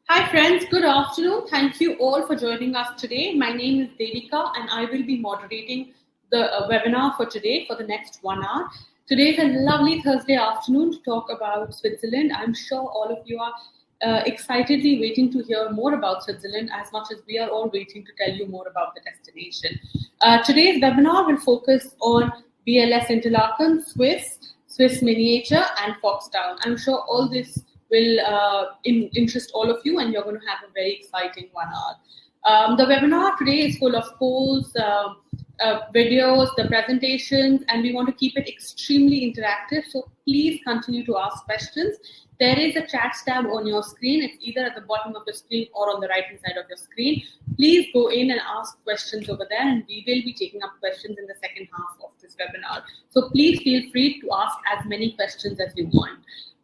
Hi friends, good afternoon. Thank you all for joining us today. My name is Devika and I will be moderating the webinar for today for the next 1 hour. Today is a lovely Thursday afternoon to talk about Switzerland. I'm sure all of you are excitedly waiting to hear more about Switzerland as much as we are all waiting to tell you more about the destination. Today's webinar will focus on BLS Interlaken Swiss Miniature, and FoxTown. I'm sure all this will interest all of you, and you're going to have a very exciting 1 hour. The webinar today is full of polls, videos, the presentations, and we want to keep it extremely interactive. So please continue to ask questions. There is a chat tab on your screen. It's either at the bottom of the screen or on the right hand side of your screen. Please go in and ask questions over there, and we will be taking up questions in the second half of this webinar. So please feel free to ask as many questions as you want.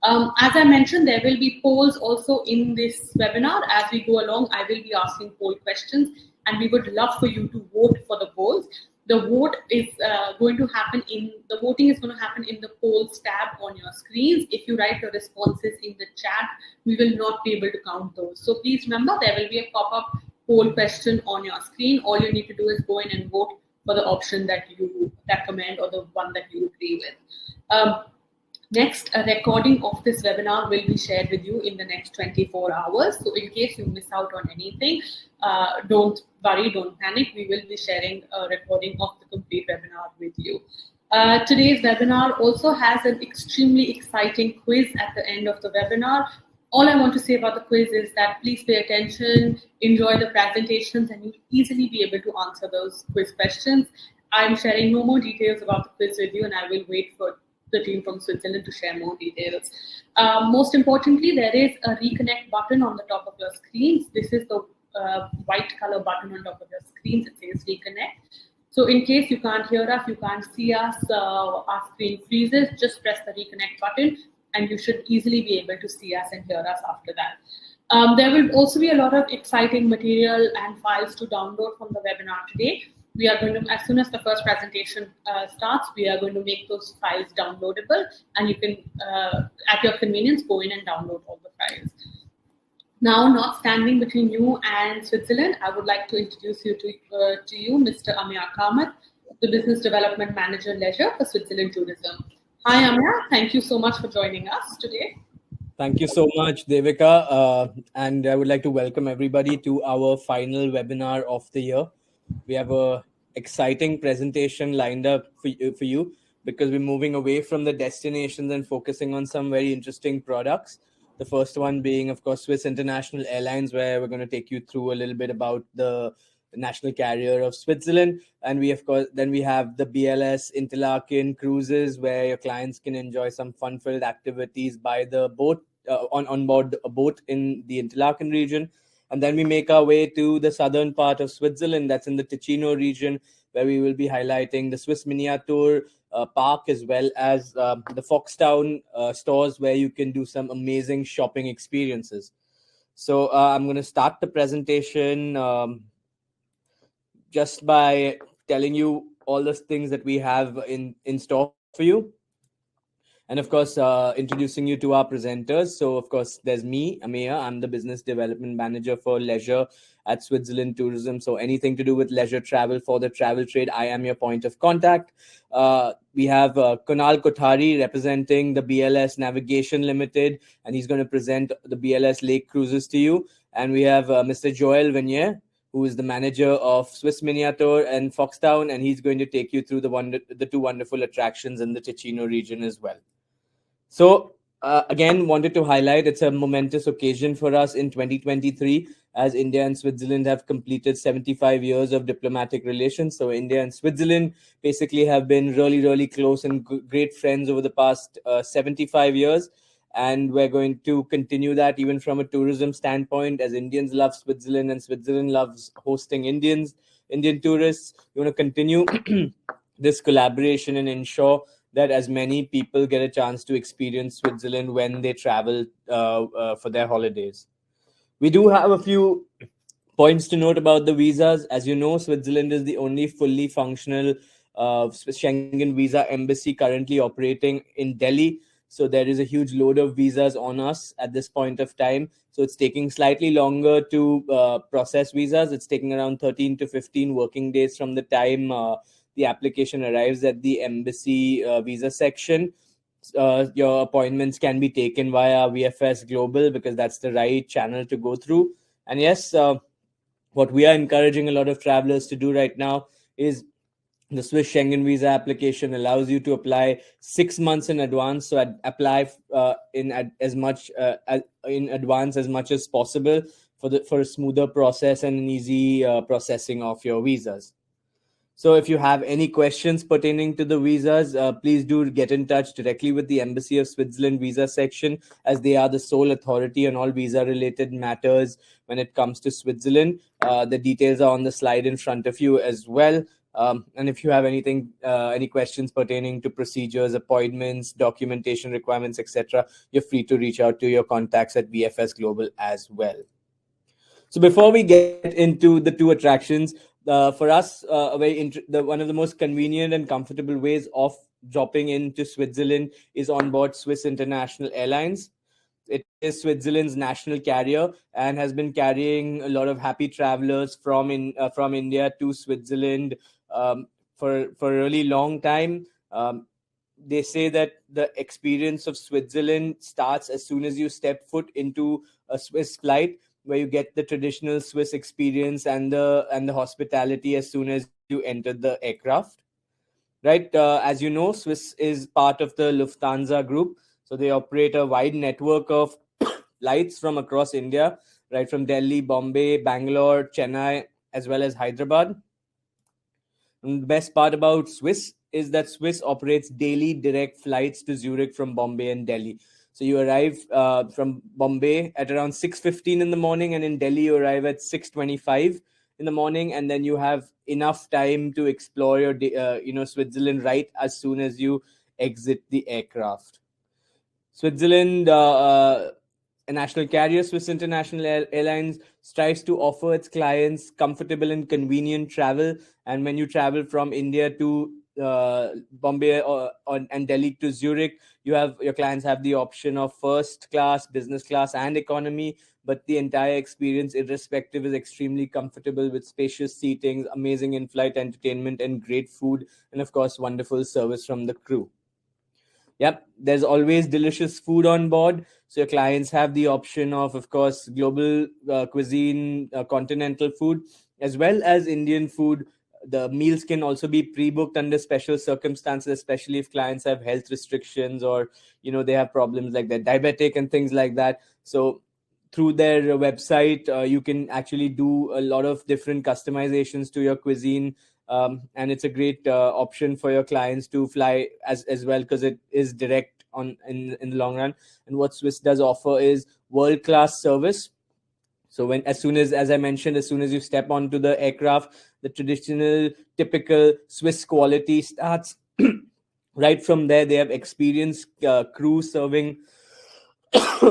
As I mentioned, there will be polls also in this webinar. As we go along, I will be asking poll questions, and we would love for you to vote for the polls. The voting is going to happen in the polls tab on your screens. If you write your responses in the chat, we will not be able to count those. So please remember, there will be a pop-up poll question on your screen. All you need to do is go in and vote for the option that you recommend or the one that you agree with. Next, a recording of this webinar will be shared with you in the next 24 hours. So in case you miss out on anything, don't worry, don't panic. We will be sharing a recording of the complete webinar with you. Today's webinar also has an extremely exciting quiz at the end of the webinar. All I want to say about the quiz is that please pay attention, enjoy the presentations, and you'll easily be able to answer those quiz questions. I'm sharing no more details about the quiz with you, and I will wait for the team from Switzerland to share more details. Most importantly, there is a reconnect button on the top of your screens. This is the white color button on top of your screens. It says reconnect. So in case you can't hear us, you can't see us, our screen freezes, just press the reconnect button and you should easily be able to see us and hear us after that. There will also be a lot of exciting material and files to download from the webinar today. We are going to, as soon as the first presentation starts, we are going to make those files downloadable, and you can, at your convenience, go in and download all the files. Now, not standing between you and Switzerland, I would like to introduce you to you, Mr. Amir Kamat, the Business Development Manager Leisure for Switzerland Tourism. Hi, Amir. Thank you so much for joining us today. Thank you so much, Devika. And I would like to welcome everybody to our final webinar of the year. We have a exciting presentation lined up for you because we're moving away from the destinations and focusing on some very interesting products. The first one being, of course, Swiss International Airlines, where we're going to take you through a little bit about the national carrier of Switzerland. And we, of course, then we have the BLS Interlaken cruises, where your clients can enjoy some fun-filled activities by the boat, on board a boat in the Interlaken region. And then we make our way to the southern part of Switzerland, that's in the Ticino region, where we will be highlighting the Swiss Miniature park, as well as the FoxTown stores, where you can do some amazing shopping experiences. So I'm going to start the presentation just by telling you all the things that we have in store for you. And of course, introducing you to our presenters. So, of course, there's me, Amir. I'm the Business Development Manager for Leisure at Switzerland Tourism. So anything to do with leisure travel for the travel trade, I am your point of contact. We have Kunal Kothari representing the BLS Navigation Limited, and he's going to present the BLS Lake Cruises to you. And we have Mr. Joel Venier, who is the manager of Swiss Miniature and FoxTown, and he's going to take you through the two wonderful attractions in the Ticino region as well. So, again, wanted to highlight it's a momentous occasion for us in 2023, as India and Switzerland have completed 75 years of diplomatic relations. So India and Switzerland basically have been really, really close and great friends over the past 75 years. And we're going to continue that even from a tourism standpoint, as Indians love Switzerland and Switzerland loves hosting Indian tourists. We want to continue this collaboration and ensure that as many people get a chance to experience Switzerland when they travel for their holidays. We do have a few points to note about the visas. As you know, Switzerland is the only fully functional Schengen visa embassy currently operating in Delhi. So there is a huge load of visas on us at this point of time. So it's taking slightly longer to process visas. It's taking around 13 to 15 working days from the time the application arrives at the embassy visa section. Your appointments can be taken via VFS Global because that's the right channel to go through. And yes, what we are encouraging a lot of travelers to do right now is the Swiss Schengen visa application allows you to apply 6 months in advance. So apply as much in advance as much as possible for a smoother process and an easy processing of your visas. So if you have any questions pertaining to the visas, please do get in touch directly with the Embassy of Switzerland visa section, as they are the sole authority on all visa related matters when it comes to Switzerland. The details are on the slide in front of you as well. And if you have any questions pertaining to procedures, appointments, documentation requirements, etc., you're free to reach out to your contacts at VFS Global as well. So before we get into the two attractions, for us, one of the most convenient and comfortable ways of dropping into Switzerland is on board Swiss International Airlines. It is Switzerland's national carrier and has been carrying a lot of happy travelers from India to Switzerland for a really long time. They say that the experience of Switzerland starts as soon as you step foot into a Swiss flight, where you get the traditional Swiss experience and the hospitality as soon as you enter the aircraft. Right, as you know, Swiss is part of the Lufthansa group, so they operate a wide network of flights from across India, right from Delhi, Bombay, Bangalore, Chennai, as well as Hyderabad. And the best part about Swiss is that Swiss operates daily direct flights to Zurich from Bombay and Delhi. So you arrive from Bombay at around 6:15 in the morning, and in Delhi you arrive at 6:25 in the morning, and then you have enough time to explore your Switzerland right as soon as you exit the aircraft. Switzerland, a national carrier, Swiss International Airlines strives to offer its clients comfortable and convenient travel. And when you travel from India to Bombay and Delhi to Zurich, your clients have the option of first class, business class, and economy. But the entire experience, irrespective, is extremely comfortable with spacious seating, amazing in-flight entertainment, and great food, and of course, wonderful service from the crew. Yep, there's always delicious food on board. So your clients have the option of course, global cuisine, continental food, as well as Indian food. The meals can also be pre-booked under special circumstances, especially if clients have health restrictions or they have problems like they're diabetic and things like that. So through their website, you can actually do a lot of different customizations to your cuisine. And it's a great option for your clients to fly as well, because it is direct in the long run. And what Swiss does offer is world-class service. So as I mentioned, as soon as you step onto the aircraft, the traditional, typical Swiss quality starts. Right from there, they have experienced crew serving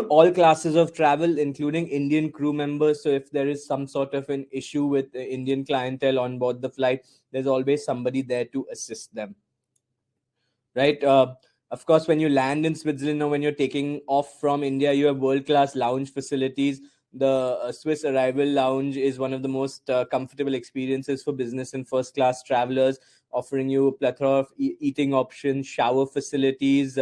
all classes of travel, including Indian crew members. So if there is some sort of an issue with the Indian clientele on board the flight, there's always somebody there to assist them. Right. Of course, when you land in Switzerland or when you're taking off from India, you have world-class lounge facilities. The Swiss Arrival Lounge is one of the most comfortable experiences for business and first-class travelers, offering you a plethora of eating options, shower facilities,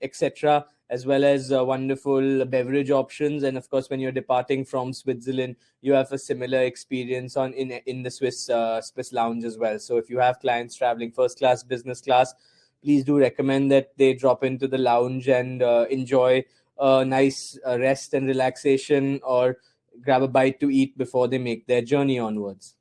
etc., as well as wonderful beverage options. And of course, when you're departing from Switzerland, you have a similar experience in the Swiss lounge as well. So if you have clients traveling first class, business class, please do recommend that they drop into the lounge and enjoy a nice rest and relaxation, or grab a bite to eat before they make their journey onwards.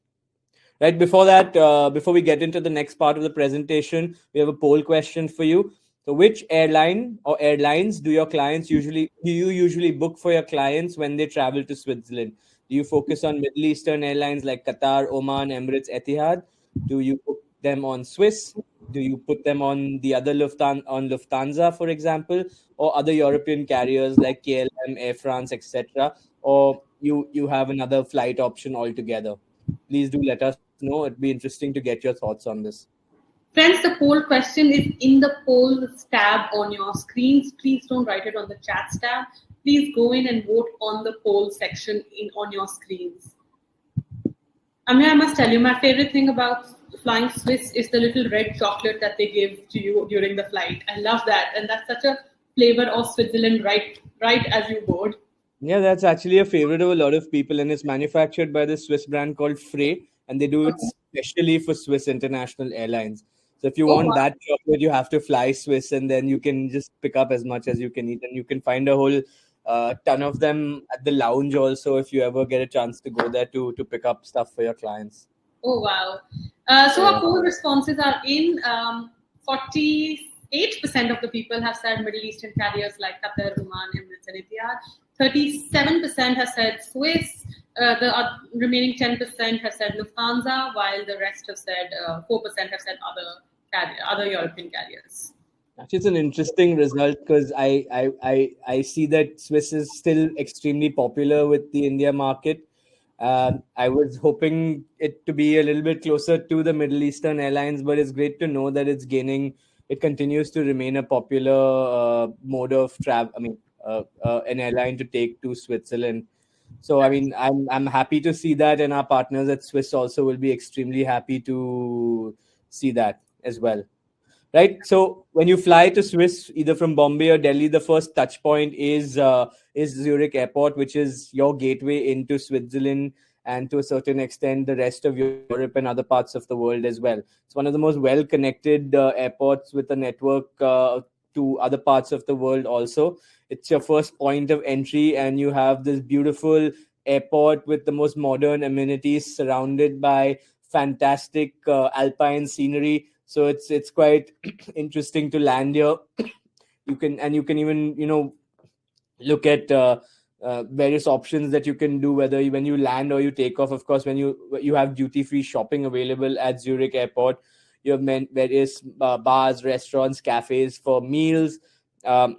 Right, before that, before we get into the next part of the presentation, we have a poll question for you. So which airline or airlines do you usually book for your clients when they travel to Switzerland? Do you focus on Middle Eastern airlines like Qatar, Oman, Emirates, Etihad? Do you book them on Swiss? Do you put them on the other Lufthansa, for example, or other European carriers like KLM, Air France, etc.? Or you have another flight option altogether? Please do let us know. It'd be interesting to get your thoughts on this. Friends, the poll question is in the polls tab on your screens. Please don't write it on the chats tab. Please go in and vote on the poll section on your screens. I must tell you, my favorite thing about flying Swiss is the little red chocolate that they give to you during the flight. I love that, and that's such a flavor of Switzerland right as you board. Yeah, that's actually a favorite of a lot of people, and it's manufactured by this Swiss brand called Frey, and they do it specially for Swiss International Airlines. So if you Oh, want wow. that chocolate, you have to fly Swiss, and then you can just pick up as much as you can eat, and you can find a whole ton of them at the lounge also if you ever get a chance to go there to pick up stuff for your clients. Oh, wow. So our poll responses are in. 48% of the people have said Middle Eastern carriers like Qatar, Oman, Emirates, and Etihad. 37% have said Swiss. The remaining 10% have said Lufthansa, while the rest have said 4% have said other European carriers. Actually, it's an interesting result because I see that Swiss is still extremely popular with the India market. I was hoping it to be a little bit closer to the Middle Eastern airlines, but it's great to know that it continues to remain a popular mode of travel. I mean, an airline to take to Switzerland. So, I mean, I'm happy to see that, and our partners at Swiss also will be extremely happy to see that as well. Right. So when you fly to Swiss, either from Bombay or Delhi, the first touch point is Zurich Airport, which is your gateway into Switzerland and to a certain extent the rest of Europe and other parts of the world as well. It's one of the most well-connected airports with a network to other parts of the world. Also, it's your first point of entry, and you have this beautiful airport with the most modern amenities, surrounded by fantastic alpine scenery. So it's quite interesting to land here. You can even look at various options that you can do, whether when you land or you take off. Of course, when you have duty free shopping available at Zurich Airport, you have various bars, restaurants, cafes for meals. As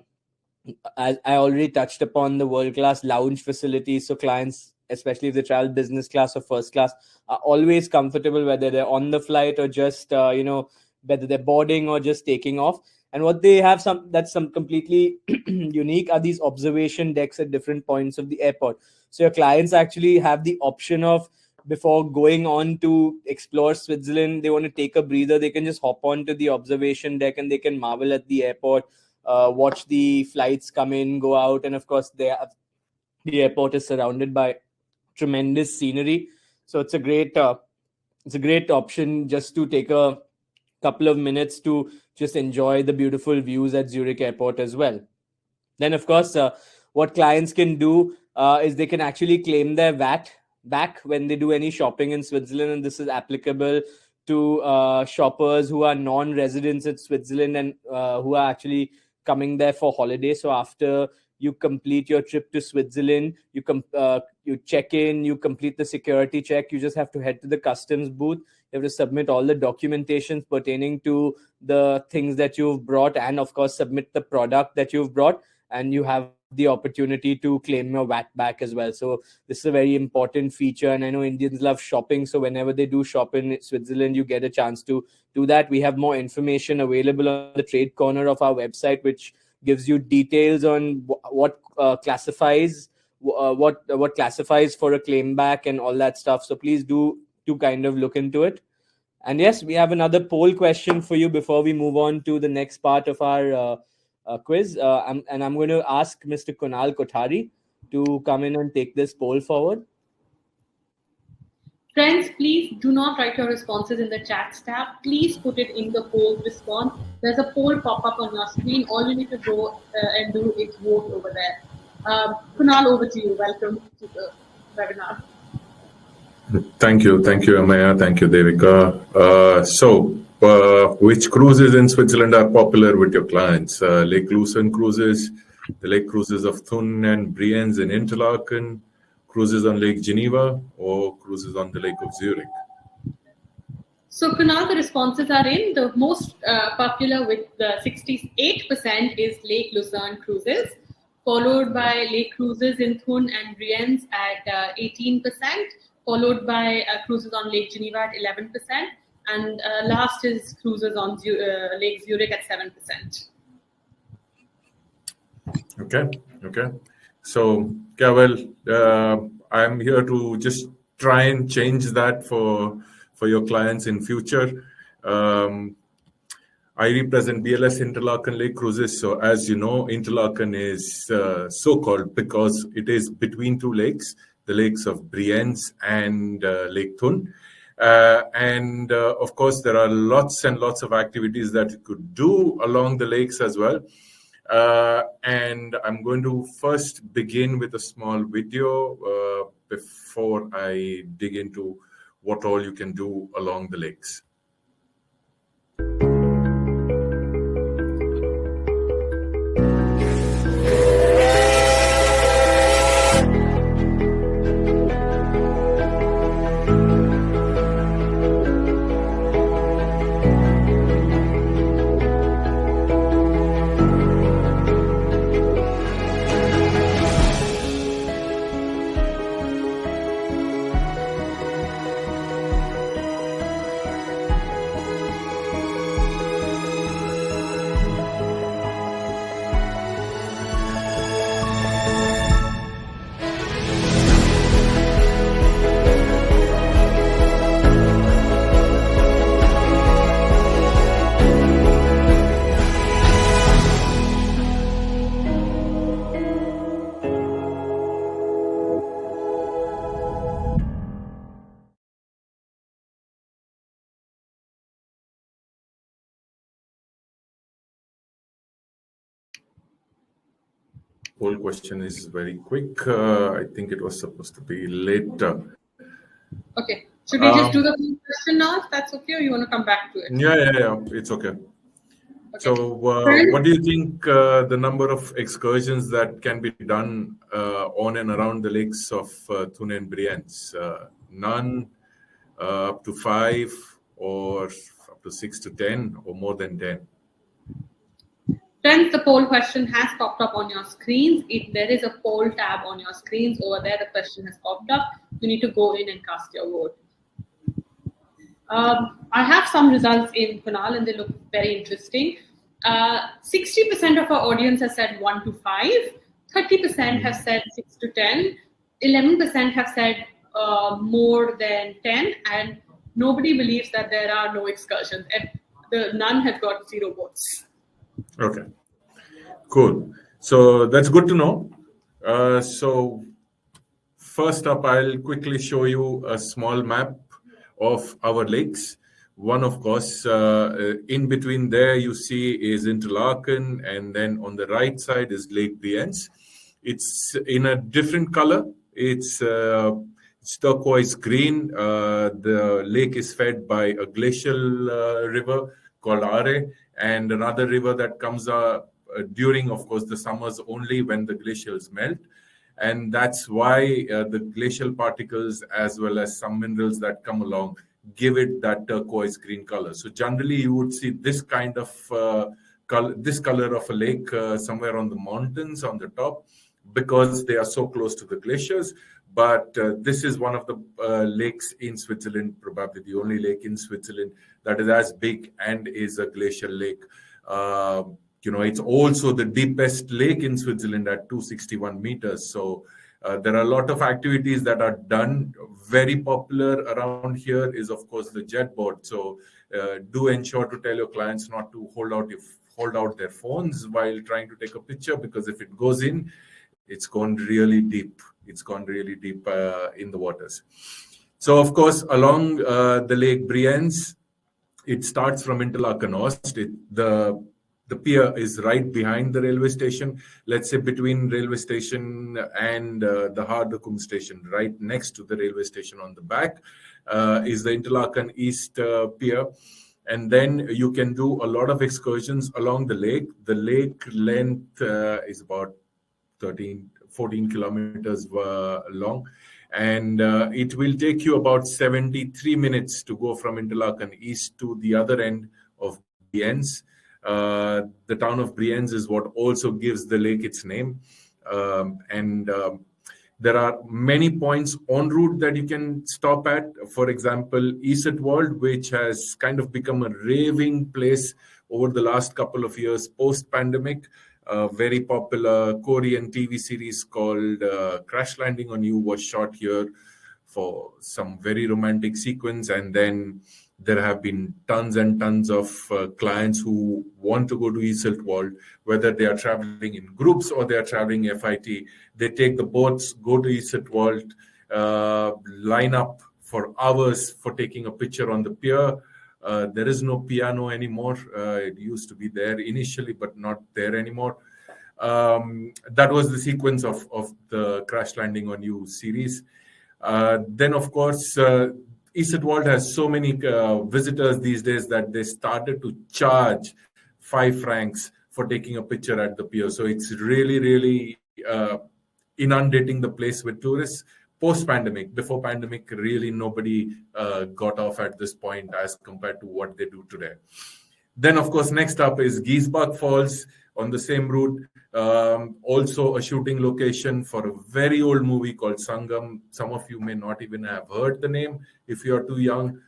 I already touched upon, the world class lounge facilities, so clients, especially if they travel business class or first class, are always comfortable whether they're on the flight or just whether they're boarding or just taking off. And what they have some completely unique are these observation decks at different points of the airport. So your clients actually have the option of, before going on to explore Switzerland, they want to take a breather, they can just hop on to the observation deck and they can marvel at the airport, watch the flights come in, go out, and of course the airport is surrounded by tremendous scenery. So it's a great option just to take a couple of minutes to just enjoy the beautiful views at Zurich Airport as well. Then, of course, what clients can do is they can actually claim their VAT back when they do any shopping in Switzerland, and this is applicable to shoppers who are non-residents at Switzerland and who are actually coming there for holiday. So after you complete your trip to Switzerland, you check in, you complete the security check, you just have to head to the customs booth. You have to submit all the documentation pertaining to the things that you've brought, and of course submit the product that you've brought, and you have the opportunity to claim your VAT back as well. So this is a very important feature, and I know Indians love shopping, so whenever they do shop in Switzerland, you get a chance to do that. We have more information available on the trade corner of our website, which gives you details on what classifies for a claim back and all that stuff. So please do kind of look into it. And yes, we have another poll question for you before we move on to the next part of our quiz. I'm going to ask Mr. Kunal Kothari to come in and take this poll forward. Friends, please do not write your responses in the chat tab. Please put it in the poll response. There's a poll pop up on your screen. All you need to go and do is vote over there. Kunal, over to you. Welcome to the webinar. Thank you, Amaya. Thank you, Devika. Which cruises in Switzerland are popular with your clients? Lake Lucerne cruises, the lake cruises of Thun and Brienz in Interlaken, cruises on Lake Geneva, or cruises on the Lake of Zurich? So, Kunal, the responses are in. The most popular with the 68% is Lake Lucerne cruises, followed by lake cruises in Thun and Brienz at 18%, followed by cruises on Lake Geneva at 11%, And last is cruises on Lake Zurich at 7%. Okay. So, yeah, well, I'm here to just try and change that for your clients in future. I represent BLS Interlaken Lake Cruises. So, as you know, Interlaken is so-called because it is between two lakes, the lakes of Brienz and Lake Thun. And of course, there are lots and lots of activities that you could do along the lakes as well. And I'm going to first begin with a small video before I dig into what all you can do along the lakes. Whole question is very quick. I think it was supposed to be later. Okay. Should we just do the question now, if that's okay, or you want to come back to it? Yeah. It's okay. So, what do you think the number of excursions that can be done on and around the lakes of Thun and Brienz? None, up to 5, or up to 6 to 10, or more than 10? Friends, the poll question has popped up on your screens. There is a poll tab on your screens. Over there, the question has popped up. You need to go in and cast your vote. I have some results in Kunal, and they look very interesting. 60% of our audience has said 1 to 5. 30% have said 6 to 10. 11% have said more than 10. And nobody believes that there are no excursions. And none have got 0 votes. Okay, cool. So that's good to know. So first up, I'll quickly show you a small map of our lakes. One, of course, in between there you see is Interlaken, and then on the right side is Lake Brienz. It's in a different color. It's turquoise green. The lake is fed by a glacial river called Are, and another river that comes during, of course, the summers only when the glaciers melt. And that's why the glacial particles, as well as some minerals that come along, give it that turquoise green color. So generally, you would see this kind of this color of a lake somewhere on the mountains on the top, because they are so close to the glaciers. But this is one of the lakes in Switzerland, probably the only lake in Switzerland that is as big and is a glacial lake. It's also the deepest lake in Switzerland at 261 meters. So there are a lot of activities that are done. Very popular around here is, of course, the jet board. So do ensure to tell your clients not to hold out their phones while trying to take a picture, because if it goes in, it's gone really deep. It's gone really deep in the waters. So, of course, along the Lake Brienz, it starts from Interlaken Ost. The pier is right behind the railway station. Let's say between railway station and the Hardekum station, right next to the railway station on the back, is the Interlaken East pier. And then you can do a lot of excursions along the lake. The lake length is about 14 kilometers long. And it will take you about 73 minutes to go from Interlaken East to the other end of Brienz. The town of Brienz is what also gives the lake its name. And There are many points en route that you can stop at. For example, ESET World, which has kind of become a raving place over the last couple of years post-pandemic. A very popular Korean TV series called Crash Landing on You was shot here for some very romantic sequence. And then there have been tons and tons of clients who want to go to ESET World, whether they are traveling in groups or they are traveling FIT. They take the boats, go to ESET World, line up for hours for taking a picture on the pier. There is no piano anymore. It used to be there initially, but not there anymore. That was the sequence of the Crash Landing on You series. Then, of course, ESET World has so many visitors these days that they started to charge 5 francs for taking a picture at the pier. So it's really, really inundating the place with tourists. Post-pandemic, before pandemic, really nobody got off at this point as compared to what they do today. Then, of course, next up is Giesbach Falls on the same route. Also a shooting location for a very old movie called Sangam. Some of you may not even have heard the name if you are too young.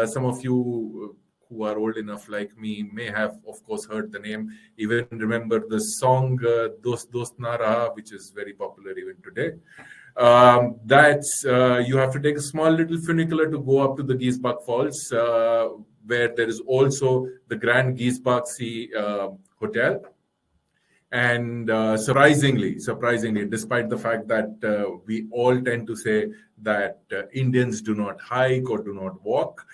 Some of you who are old enough like me may have, of course, heard the name. Even remember the song Dost Dost Na Raha, which is very popular even today. You have to take a small little funicular to go up to the Giesbach Falls, where there is also the Grand Giesbach Sea Hotel. And surprisingly, despite the fact that we all tend to say that Indians do not hike or do not walk,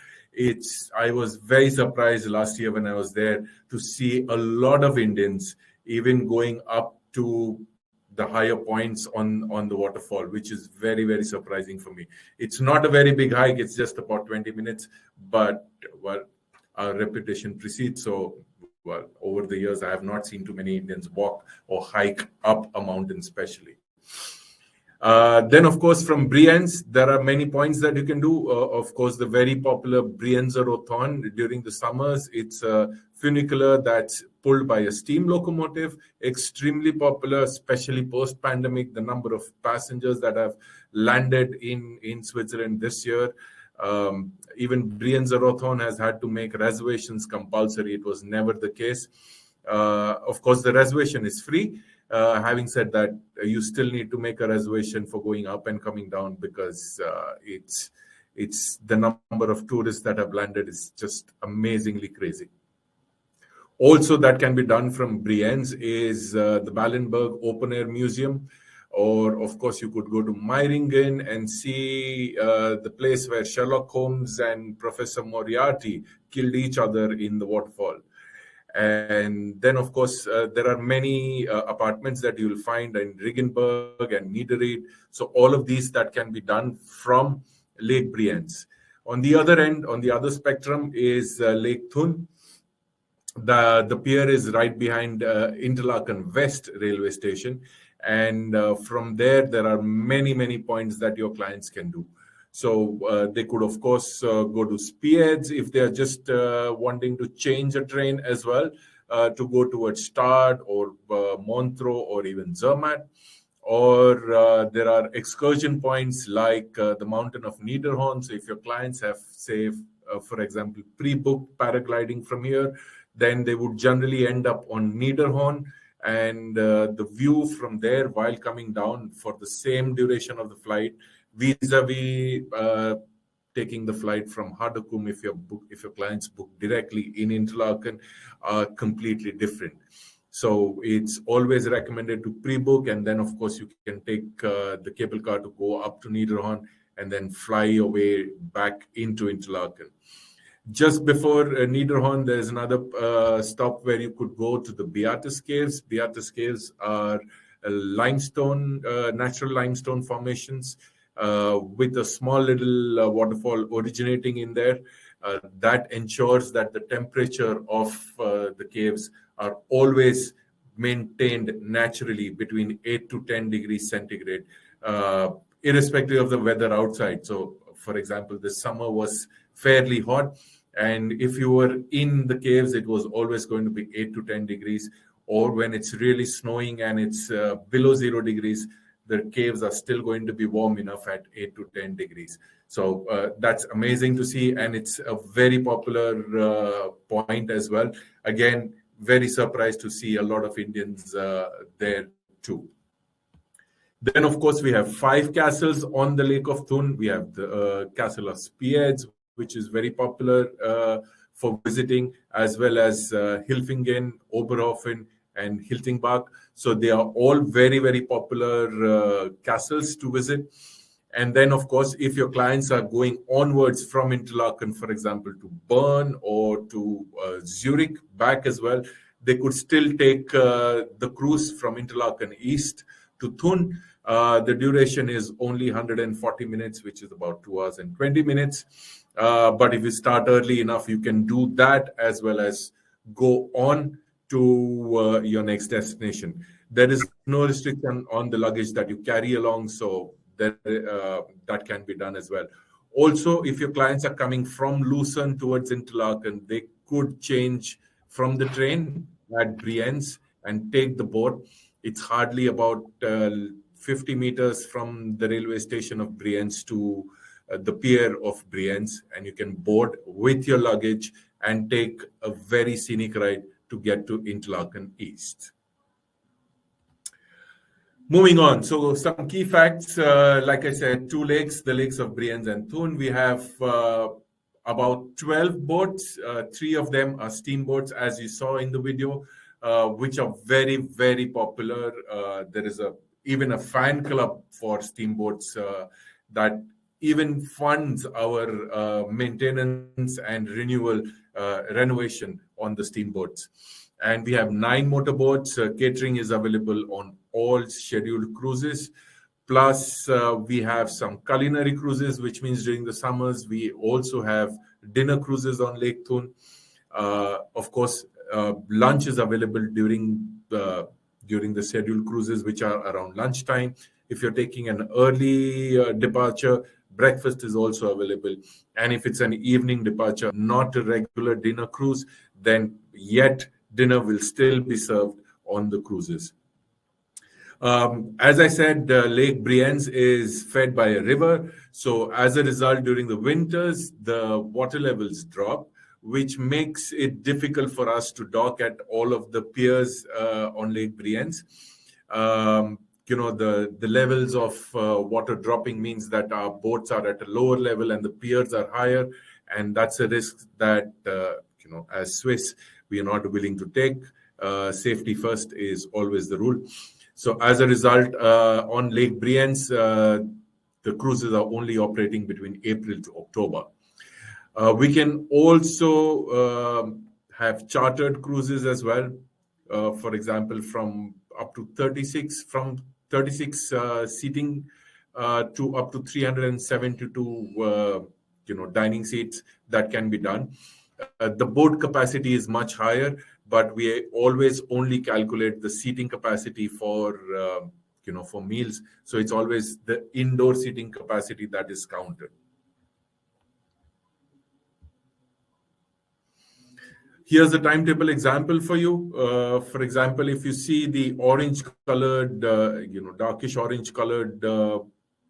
I was very surprised last year when I was there to see a lot of Indians even going up to the higher points on the waterfall, which is very, very surprising for me. It's not a very big hike. It's just about 20 minutes, but well, our reputation precedes. So, well, over the years, I have not seen too many Indians walk or hike up a mountain, especially. Then, of course, from Brienz, there are many points that you can do. Of course, the very popular Brienzer Rothorn during the summers. It's a funicular that's pulled by a steam locomotive, extremely popular, especially post-pandemic. The number of passengers that have landed in Switzerland this year. Even Brienzer Rothorn has had to make reservations compulsory. It was never the case. Of course, the reservation is free. Having said that, you still need to make a reservation for going up and coming down because it's the number of tourists that have landed is just amazingly crazy. Also, that can be done from Brienz is the Ballenberg Open Air Museum. Or, of course, you could go to Meiringen and see the place where Sherlock Holmes and Professor Moriarty killed each other in the waterfall. And then, of course, there are many apartments that you will find in Regenburg and Niederried. So all of these that can be done from Lake Brienz. On the other end, on the other spectrum is Lake Thun. The pier is right behind Interlaken West railway station. And from there are many, many points that your clients can do. So they could, of course, go to Spiez if they're just wanting to change a train as well, to go towards Stade or Montreux or even Zermatt. Or there are excursion points like the mountain of Niederhorn. So if your clients have, say, for example, pre-booked paragliding from here, then they would generally end up on Niederhorn. And the view from there while coming down for the same duration of the flight, vis-a-vis taking the flight from Hadekum, if your clients book directly in Interlaken, are completely different. So it's always recommended to pre-book, and then of course you can take the cable car to go up to Niederhorn and then fly away back into Interlaken. Just before Niederhorn, there's another stop where you could go to the Beatus Caves. Beatus Caves are limestone, natural limestone formations with a small little waterfall originating in there. That ensures that the temperature of the caves are always maintained naturally between 8 to 10 degrees centigrade, irrespective of the weather outside. So, for example, this summer was fairly hot. And if you were in the caves, it was always going to be 8 to 10 degrees. Or when it's really snowing and it's below 0 degrees, the caves are still going to be warm enough at 8 to 10 degrees. So that's amazing to see, and it's a very popular point as well. Again, very surprised to see a lot of Indians there too. Then, of course, we have 5 castles on the Lake of Thun. We have the Castle of Spiez, which is very popular for visiting, as well as Hilfingen, Oberhofen, and Hiltingbach. So they are all very, very popular castles to visit. And then, of course, if your clients are going onwards from Interlaken, for example, to Bern or to Zurich back as well, they could still take the cruise from Interlaken East to Thun. The duration is only 140 minutes, which is about 2 hours and 20 minutes. But if you start early enough, you can do that as well as go on to your next destination. There is no restriction on the luggage that you carry along, so that can be done as well. Also, if your clients are coming from Lucerne towards Interlaken, they could change from the train at Brienz and take the boat. It's hardly about 50 meters from the railway station of Brienz to the pier of Brienz, and you can board with your luggage and take a very scenic ride to get to Interlaken East. Moving on, so some key facts. Like I said, 2 lakes, the lakes of Brienz and Thun. We have about 12 boats. 3 of them are steamboats, as you saw in the video, which are very, very popular. There is even a fan club for steamboats that even funds our maintenance and renewal, renovation on the steamboats. And we have 9 motorboats. Catering is available on all scheduled cruises. Plus, we have some culinary cruises, which means during the summers, we also have dinner cruises on Lake Thun. Of course, lunch is available during the scheduled cruises, which are around lunchtime. If you're taking an early departure, breakfast is also available. And if it's an evening departure, not a regular dinner cruise, then yet dinner will still be served on the cruises. As I said, Lake Brienz is fed by a river. So as a result, during the winters, the water levels drop, which makes it difficult for us to dock at all of the piers on Lake Brienz. The levels of water dropping means that our boats are at a lower level and the piers are higher. And that's a risk that, as Swiss, we are not willing to take. Safety first is always the rule. So as a result, on Lake Brienz, the cruises are only operating between April to October. We can also have chartered cruises as well. For example, from up to 36 seating to up to 372 dining seats, that can be done. The boat capacity is much higher, but we always only calculate the seating capacity for meals. So it's always the indoor seating capacity that is counted. Here's a timetable example for you. For example, if you see the orange-colored, darkish orange-colored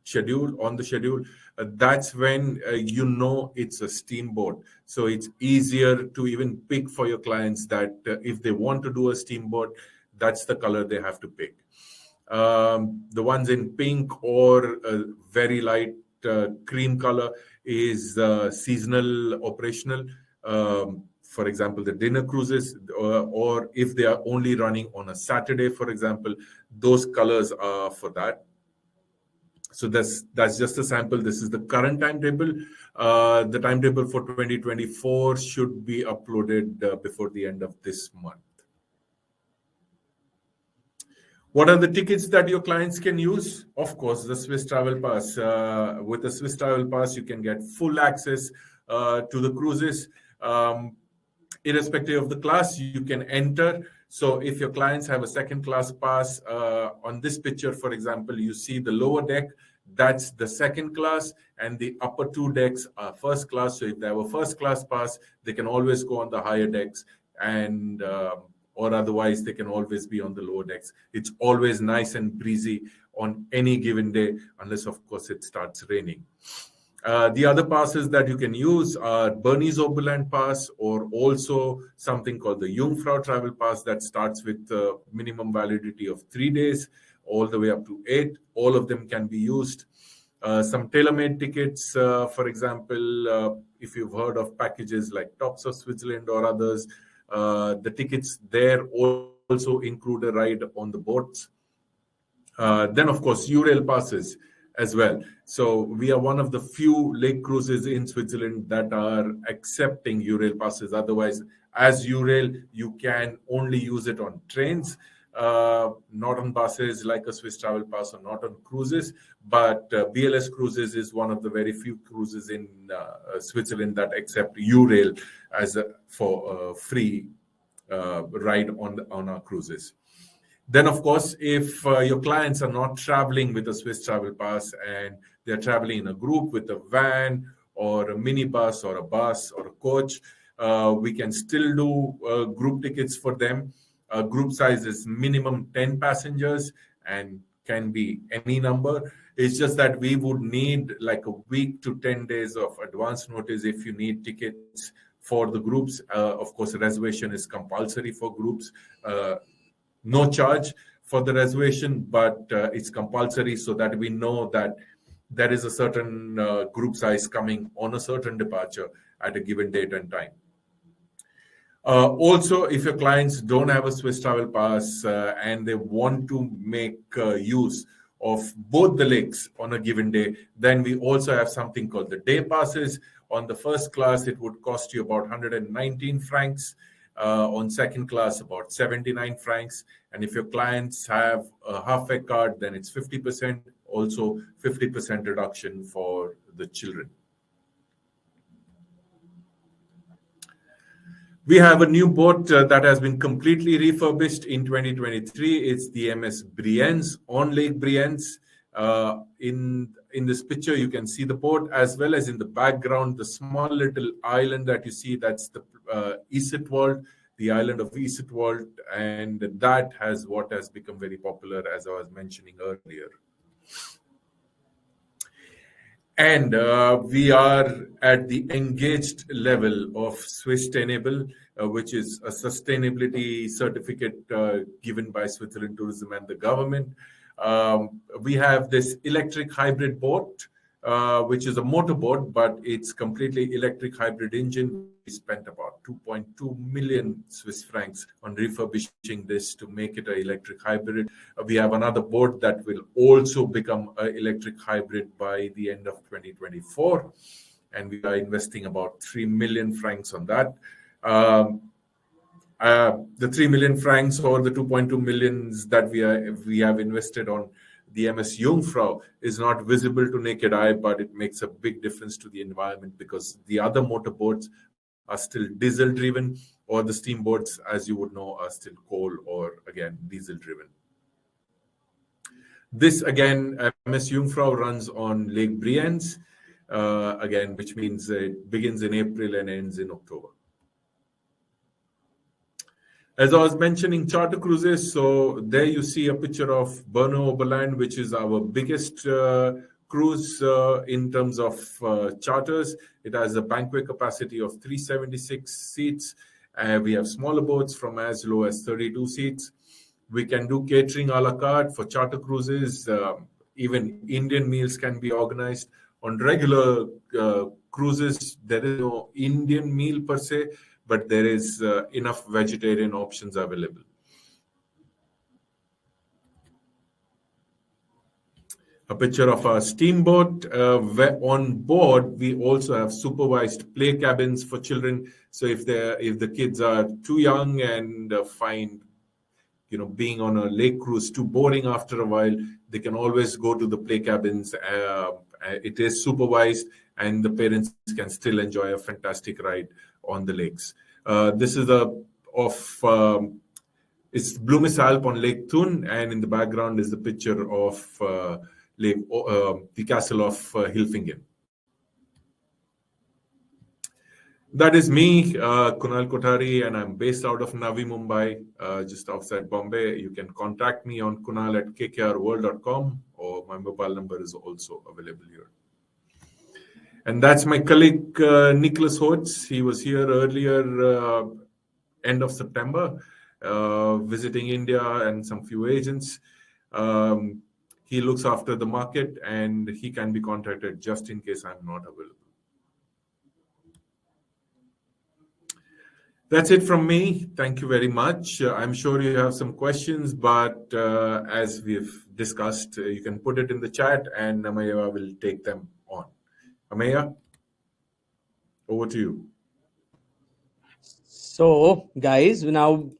schedule on the schedule, that's when it's a steamboat. So it's easier to even pick for your clients that if they want to do a steamboat, that's the color they have to pick. The ones in pink or very light cream color is seasonal operational. For example, the dinner cruises, or if they are only running on a Saturday, for example, those colors are for that. So that's just a sample. This is the current timetable. The timetable for 2024 should be uploaded before the end of this month. What are the tickets that your clients can use? Of course, the Swiss Travel Pass. With the Swiss Travel Pass, you can get full access to the cruises. Irrespective of the class, you can enter. So if your clients have a second class pass, on this picture, for example, you see the lower deck, that's the second class, and the upper 2 decks are first class. So if they have a first class pass, they can always go on the higher decks and or otherwise they can always be on the lower decks. It's always nice and breezy on any given day, unless of course it starts raining. The other passes that you can use are Bernese Oberland Pass, or also something called the Jungfrau Travel Pass that starts with a minimum validity of 3 days all the way up to 8. All of them can be used. Some tailor-made tickets, for example, if you've heard of packages like Tops of Switzerland or others, the tickets there also include a ride on the boats. Then, of course, Eurail passes as well. So we are one of the few lake cruises in Switzerland that are accepting Eurail passes. Otherwise, as Eurail, you can only use it on trains, not on buses like a Swiss Travel Pass, or not on cruises. But BLS Cruises is one of the very few cruises in Switzerland that accept Eurail as for a free ride on our cruises. Then, of course, if your clients are not traveling with a Swiss Travel Pass and they're traveling in a group with a van or a minibus or a bus or a coach, we can still do group tickets for them. Group size is minimum 10 passengers and can be any number. It's just that we would need like a week to 10 days of advance notice if you need tickets for the groups. Of course, a reservation is compulsory for groups. No charge for the reservation, but it's compulsory so that we know that there is a certain group size coming on a certain departure at a given date and time. Also, if your clients don't have a Swiss Travel Pass and they want to make use of both the lakes on a given day, then we also have something called the day passes. On the first class, it would cost you about 119 francs. On second class, about 79 francs. And if your clients have a half-a card, then it's 50%, also 50% reduction for the children. We have a new boat that has been completely refurbished in 2023. It's the MS Brienz on Lake Brienz. In this picture, you can see the boat, as well as in the background, the small little island that you see, that's the Isetwald, the island of Isetwald, and that has what has become very popular, as I was mentioning earlier. And we are at the engaged level of Swisstainable, which is a sustainability certificate given by Switzerland Tourism and the government. We have this electric hybrid boat, which is a motorboat, but it's completely electric hybrid engine. We spent about 2.2 million Swiss francs on refurbishing this to make it an electric hybrid. We have another boat that will also become an electric hybrid by the end of 2024. And we are investing about 3 million francs on that. The 3 million francs or the 2.2 millions that we have invested on the MS Jungfrau is not visible to naked eye, but it makes a big difference to the environment because the other motorboats are still diesel driven, or the steamboats, as you would know, are still coal or again diesel driven. This again, MS Jungfrau runs on Lake Brienz, again, which means it begins in April and ends in October. As I was mentioning, charter cruises. So there you see a picture of Brno Oberland, which is our biggest cruise in terms of charters. It has a banquet capacity of 376 seats. We have smaller boats from as low as 32 seats. We can do catering a la carte for charter cruises. Even Indian meals can be organized. On regular cruises, there is no Indian meal per se, but there is enough vegetarian options available. A picture of our steamboat. Where on board, we also have supervised play cabins for children. So if the kids are too young and find being on a lake cruise too boring after a while, they can always go to the play cabins. It is supervised, and the parents can still enjoy a fantastic ride on the lakes. This is it's Blumisalp on Lake Thun, and in the background is the picture of the castle of Hilfingen. That is me, Kunal Kothari, and I'm based out of Navi Mumbai, just outside Bombay. You can contact me on kunal@kkrworld.com, or my mobile number is also available here. And that's my colleague, Nicholas Hodges. He was here earlier, end of September, visiting India and some few agents. He looks after the market, and he can be contacted just in case I'm not available. That's it from me. Thank you very much. I'm sure you have some questions, but as we've discussed, you can put it in the chat and Amaya will take them on. Amaya, over to you. So, guys, now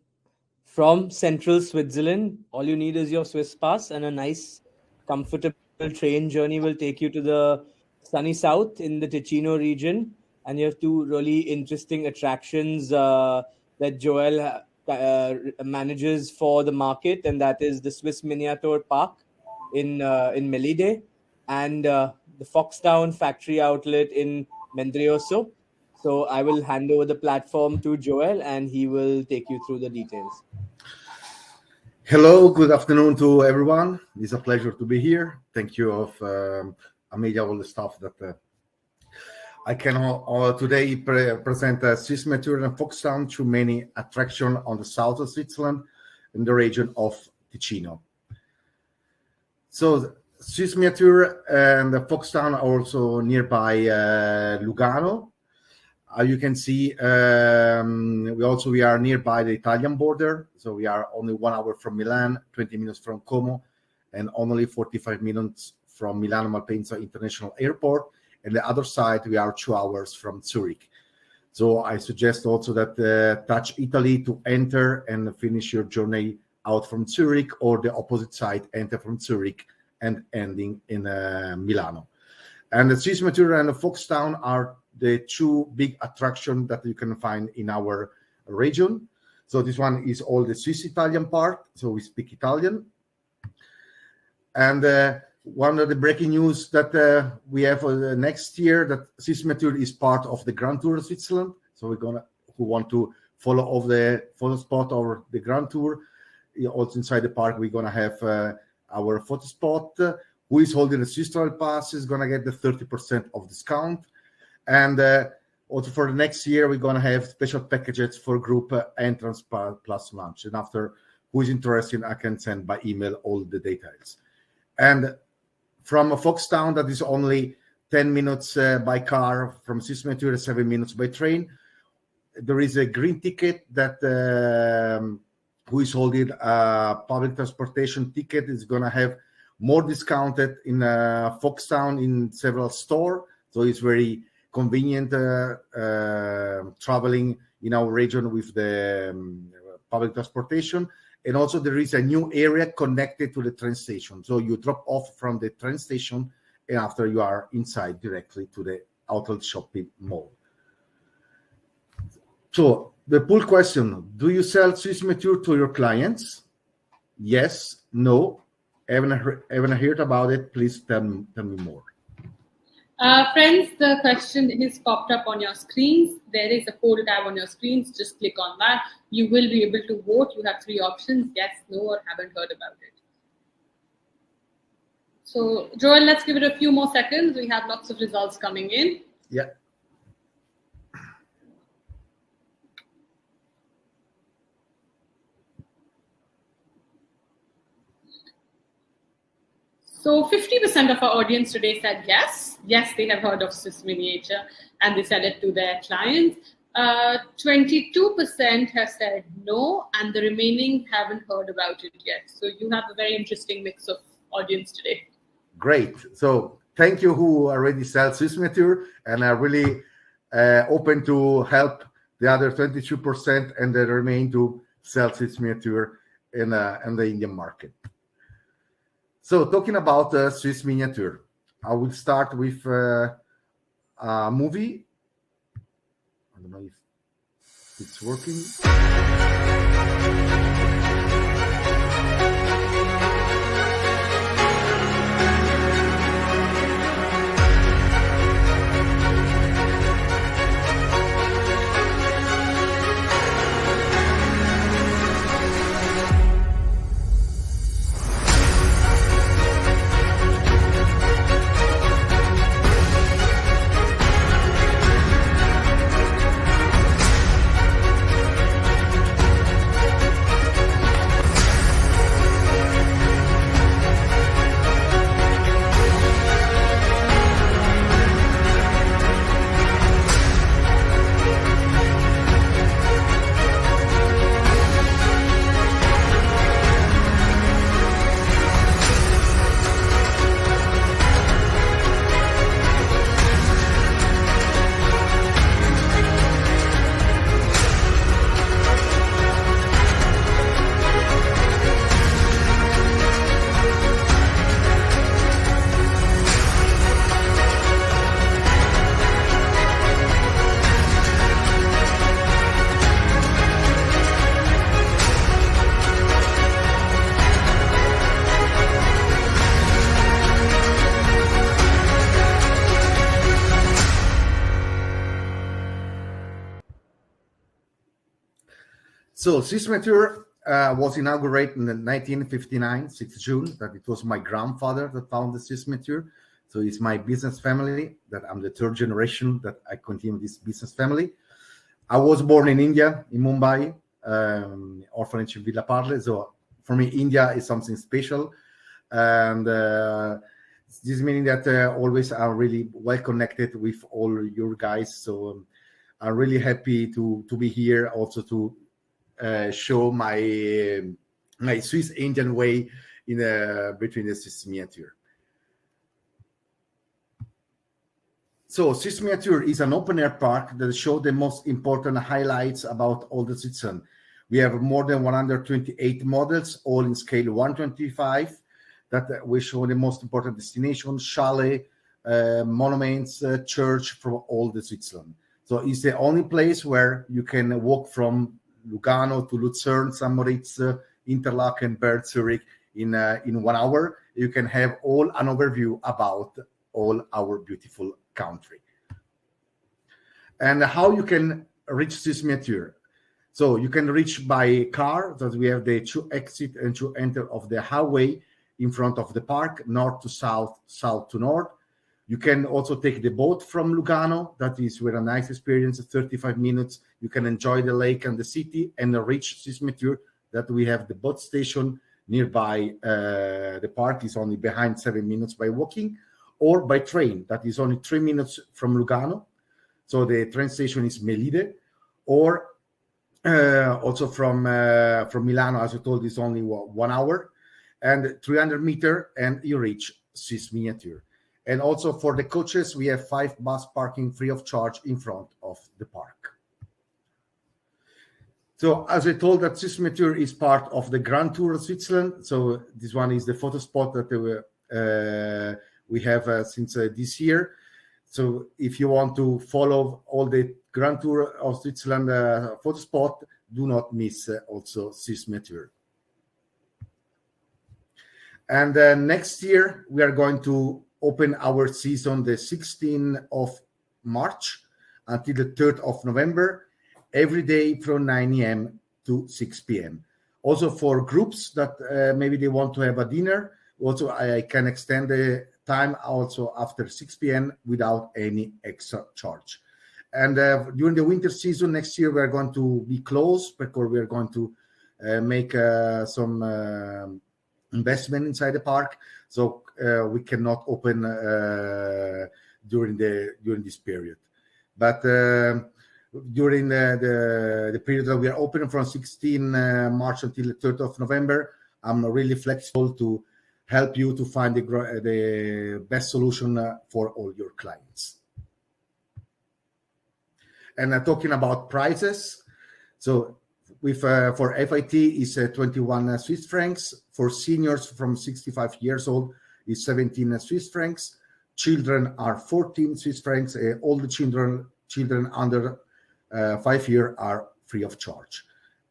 from central Switzerland, all you need is your Swiss pass, and a nice, comfortable train journey will take you to the sunny south in the Ticino region. And you have two really interesting attractions that Joel manages for the market, and that is the Swiss Miniature Park in Melide and the FoxTown factory outlet in Mendrioso. So I will hand over the platform to Joel, and he will take you through the details. Hello, good afternoon to everyone. It's a pleasure to be here. Thank you of Amelia, all the stuff that I can today present Swissminiature and FoxTown, two many attractions on the south of Switzerland in the region of Ticino. So Swissminiature and FoxTown are also nearby Lugano. You can see we are nearby the Italian border. So we are only 1 hour from Milan, 20 minutes from Como, and only 45 minutes from Milano Malpensa International Airport. And the other side, we are 2 hours from Zurich. So I suggest also that touch Italy to enter and finish your journey out from Zurich, or the opposite side, enter from Zurich and ending in Milano. And the Swissminiature and the FoxTown are the two big attractions that you can find in our region. So this one is all the Swiss-Italian part, so we speak Italian. And one of the breaking news that we have next year, that Swissminiature is part of the Grand Tour of Switzerland. So who want to follow all the photo spot or the Grand Tour, also inside the park, we're gonna have our photo spot. Who is holding the Swiss Travel Pass is gonna get the 30% of discount. And also for the next year, we're gonna have special packages for group entrance plus lunch. And after, who is interested, I can send by email all the details. And from FoxTown, that is only 10 minutes by car, from Swissminiature, 7 minutes by train. There is a green ticket that who is holding a public transportation ticket is going to have more discounted in FoxTown in several stores. So it's very convenient traveling in our region with the public transportation. And also there is a new area connected to the train station. So you drop off from the train station, and after you are inside directly to the outlet shopping mall. So the pool question, do you sell Swissminiature to your clients? Yes, no. Haven't heard about it? Please tell me more. Friends, the question is popped up on your screens. There is a poll tab on your screens. Just click on that. You will be able to vote. You have 3 options: yes, no, or haven't heard about it. So, Joel, let's give it a few more seconds. We have lots of results coming in. Yeah. So 50% of our audience today said yes. Yes, they have heard of Swissminiature and they sell it to their clients. 22% have said no, and the remaining haven't heard about it yet. So you have a very interesting mix of audience today. Great. So thank you who already sell Swissminiature and are really open to help the other 22% and the remain to sell Swissminiature in the Indian market. So talking about Swissminiature, I will start with a movie. I don't know if it's working. So Swissminiature was inaugurated in 1959, 6th June. That it was my grandfather that founded Swissminiature. So it's my business family that I'm the third generation that I continue this business family. I was born in India, in Mumbai, orphanage in Villa Parle. So for me, India is something special. And this meaning that always I'm really well connected with all your guys. So I'm really happy to be here, also to show my Swiss Indian way in between the Swissminiature. So Swissminiature is an open-air park that shows the most important highlights about all the Switzerland. We have more than 128 models, all in scale 125, that we show the most important destinations, chalet, monuments, church from all the Switzerland. So it's the only place where you can walk from Lugano to Lucerne, St. Moritz, Interlaken, Bern, Zurich in 1 hour. You can have all an overview about all our beautiful country. And how you can reach Swissminiature. So you can reach by car, that we have the 2 exit and 2 enter of the highway in front of the park, north to south, south to north. You can also take the boat from Lugano. That is with a nice experience, 35 minutes. You can enjoy the lake and the city and reach Swissminiature, that we have the boat station nearby. The park is only behind 7 minutes by walking, or by train. That is only 3 minutes from Lugano. So the train station is Melide, or also from Milano, as I told, is only 1 hour and 300 meters, and you reach Swissminiature. And also for the coaches, we have 5 bus parking free of charge in front of the park. So as I told, that Swissminiature is part of the Grand Tour of Switzerland. So this one is the photo spot that we have since this year. So if you want to follow all the Grand Tour of Switzerland photo spot, do not miss also Swissminiature. And next year, we are going to open our season the 16th of March until the 3rd of November, every day from 9 a.m. to 6 p.m. Also for groups that maybe they want to have a dinner, also I can extend the time also after 6 p.m. without any extra charge. And during the winter season next year, we're going to be closed because we're going to make some investment inside the park. So we cannot open during this period. But during the period that we are open from 16 March until the 3rd of November, I'm really flexible to help you to find the best solution for all your clients. And talking about prices, so with for FIT is 21 Swiss francs. For seniors from 65 years old is 17 Swiss francs. Children are 14 Swiss francs. All the children under 5 years are free of charge.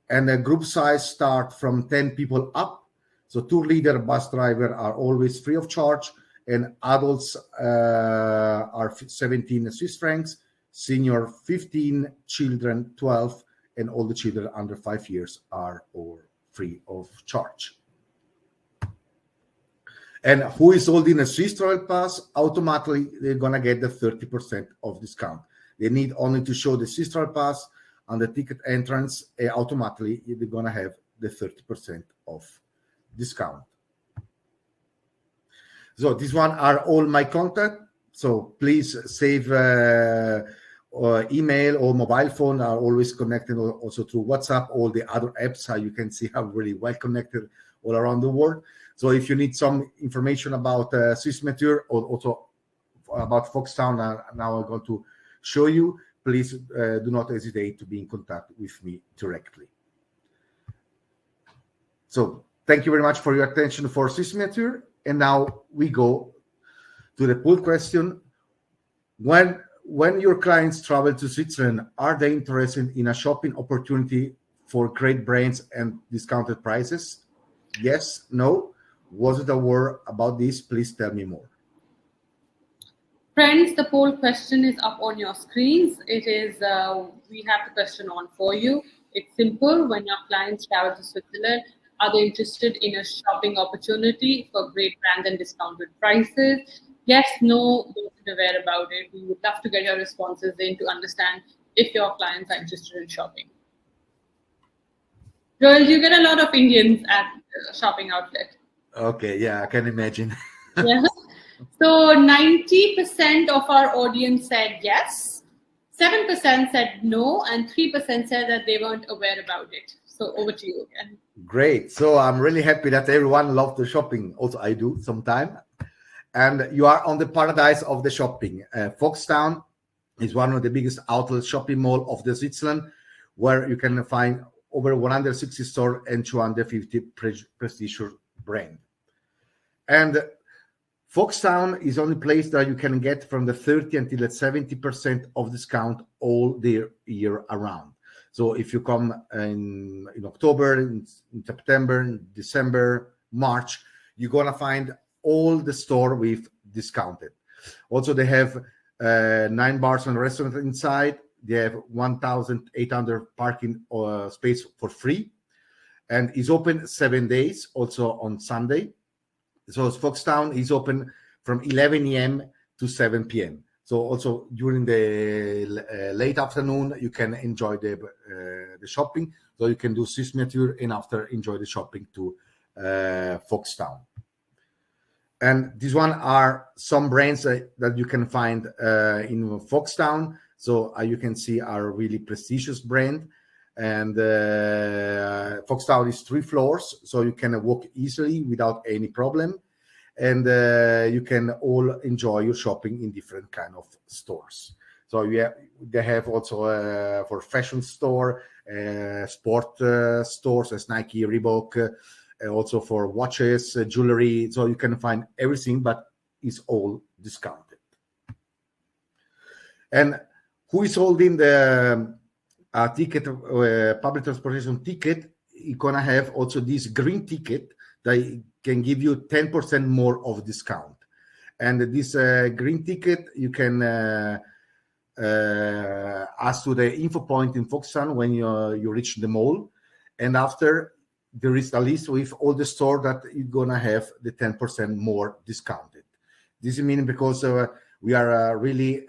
And the group size start from 10 people up. So 2 leader bus driver are always free of charge, and adults are 17 Swiss francs, senior 15, children 12, and all the children under 5 years are all free of charge. And who is holding a Swiss Travel Pass, automatically they're gonna get the 30% of discount. They need only to show the Swiss Travel Pass on the ticket entrance, automatically they're gonna have the 30% of discount. So this one are all my contact. So please save email or mobile phone, are always connected also through WhatsApp, all the other apps. How you can see how really well connected all around the world. So if you need some information about Swissminiature or also about FoxTown, now I'm going to show you, please do not hesitate to be in contact with me directly. So thank you very much for your attention for Swissminiature. And now we go to the poll question. When your clients travel to Switzerland, are they interested in a shopping opportunity for great brands and discounted prices? Yes, no. Was it a word about this? Please tell me more. Friends, the poll question is up on your screens. It is, we have the question on for you. It's simple. When your clients travel to Switzerland, are they interested in a shopping opportunity for great brands and discounted prices? Yes, no, don't be aware about it. We would love to get your responses in to understand if your clients are interested in shopping. Joel, you get a lot of Indians at the shopping outlet. Okay, yeah, I can imagine. Yeah. So 90% of our audience said yes, 7% said no, and 3% said that they weren't aware about it. So over to you again. Great. So I'm really happy that everyone loves the shopping. Also, I do sometime. And you are on the paradise of the shopping. FoxTown is one of the biggest outlet shopping mall of the Switzerland, where you can find over 160 stores and 250 prestigious brands. And FoxTown is the only place that you can get from the 30 until the 70% of discount all the year around. So if you come in October, in September, in December, March, you're going to find all the store with discounted. Also, they have 9 bars and restaurants inside. They have 1,800 parking space for free, and is open 7 days, also on Sunday. So FoxTown is open from 11 a.m. to 7 p.m. So also during the late afternoon, you can enjoy the shopping. So you can do Swissminiature and after enjoy the shopping to FoxTown. And these one are some brands that you can find in FoxTown. So you can see are really prestigious brand. And FoxTown is 3 floors, so you can walk easily without any problem. And you can all enjoy your shopping in different kind of stores. So they have also for fashion store, sport stores as Nike, Reebok, also for watches, jewelry. So you can find everything, but it's all discounted. And who is holding the ticket, public transportation ticket? You're gonna have also this green ticket that can give you 10% more of discount. And this green ticket, you can ask to the info point in FoxTown when you reach the mall. And after, there is a list with all the stores that you're gonna have the 10% more discounted. This is meaning because we are really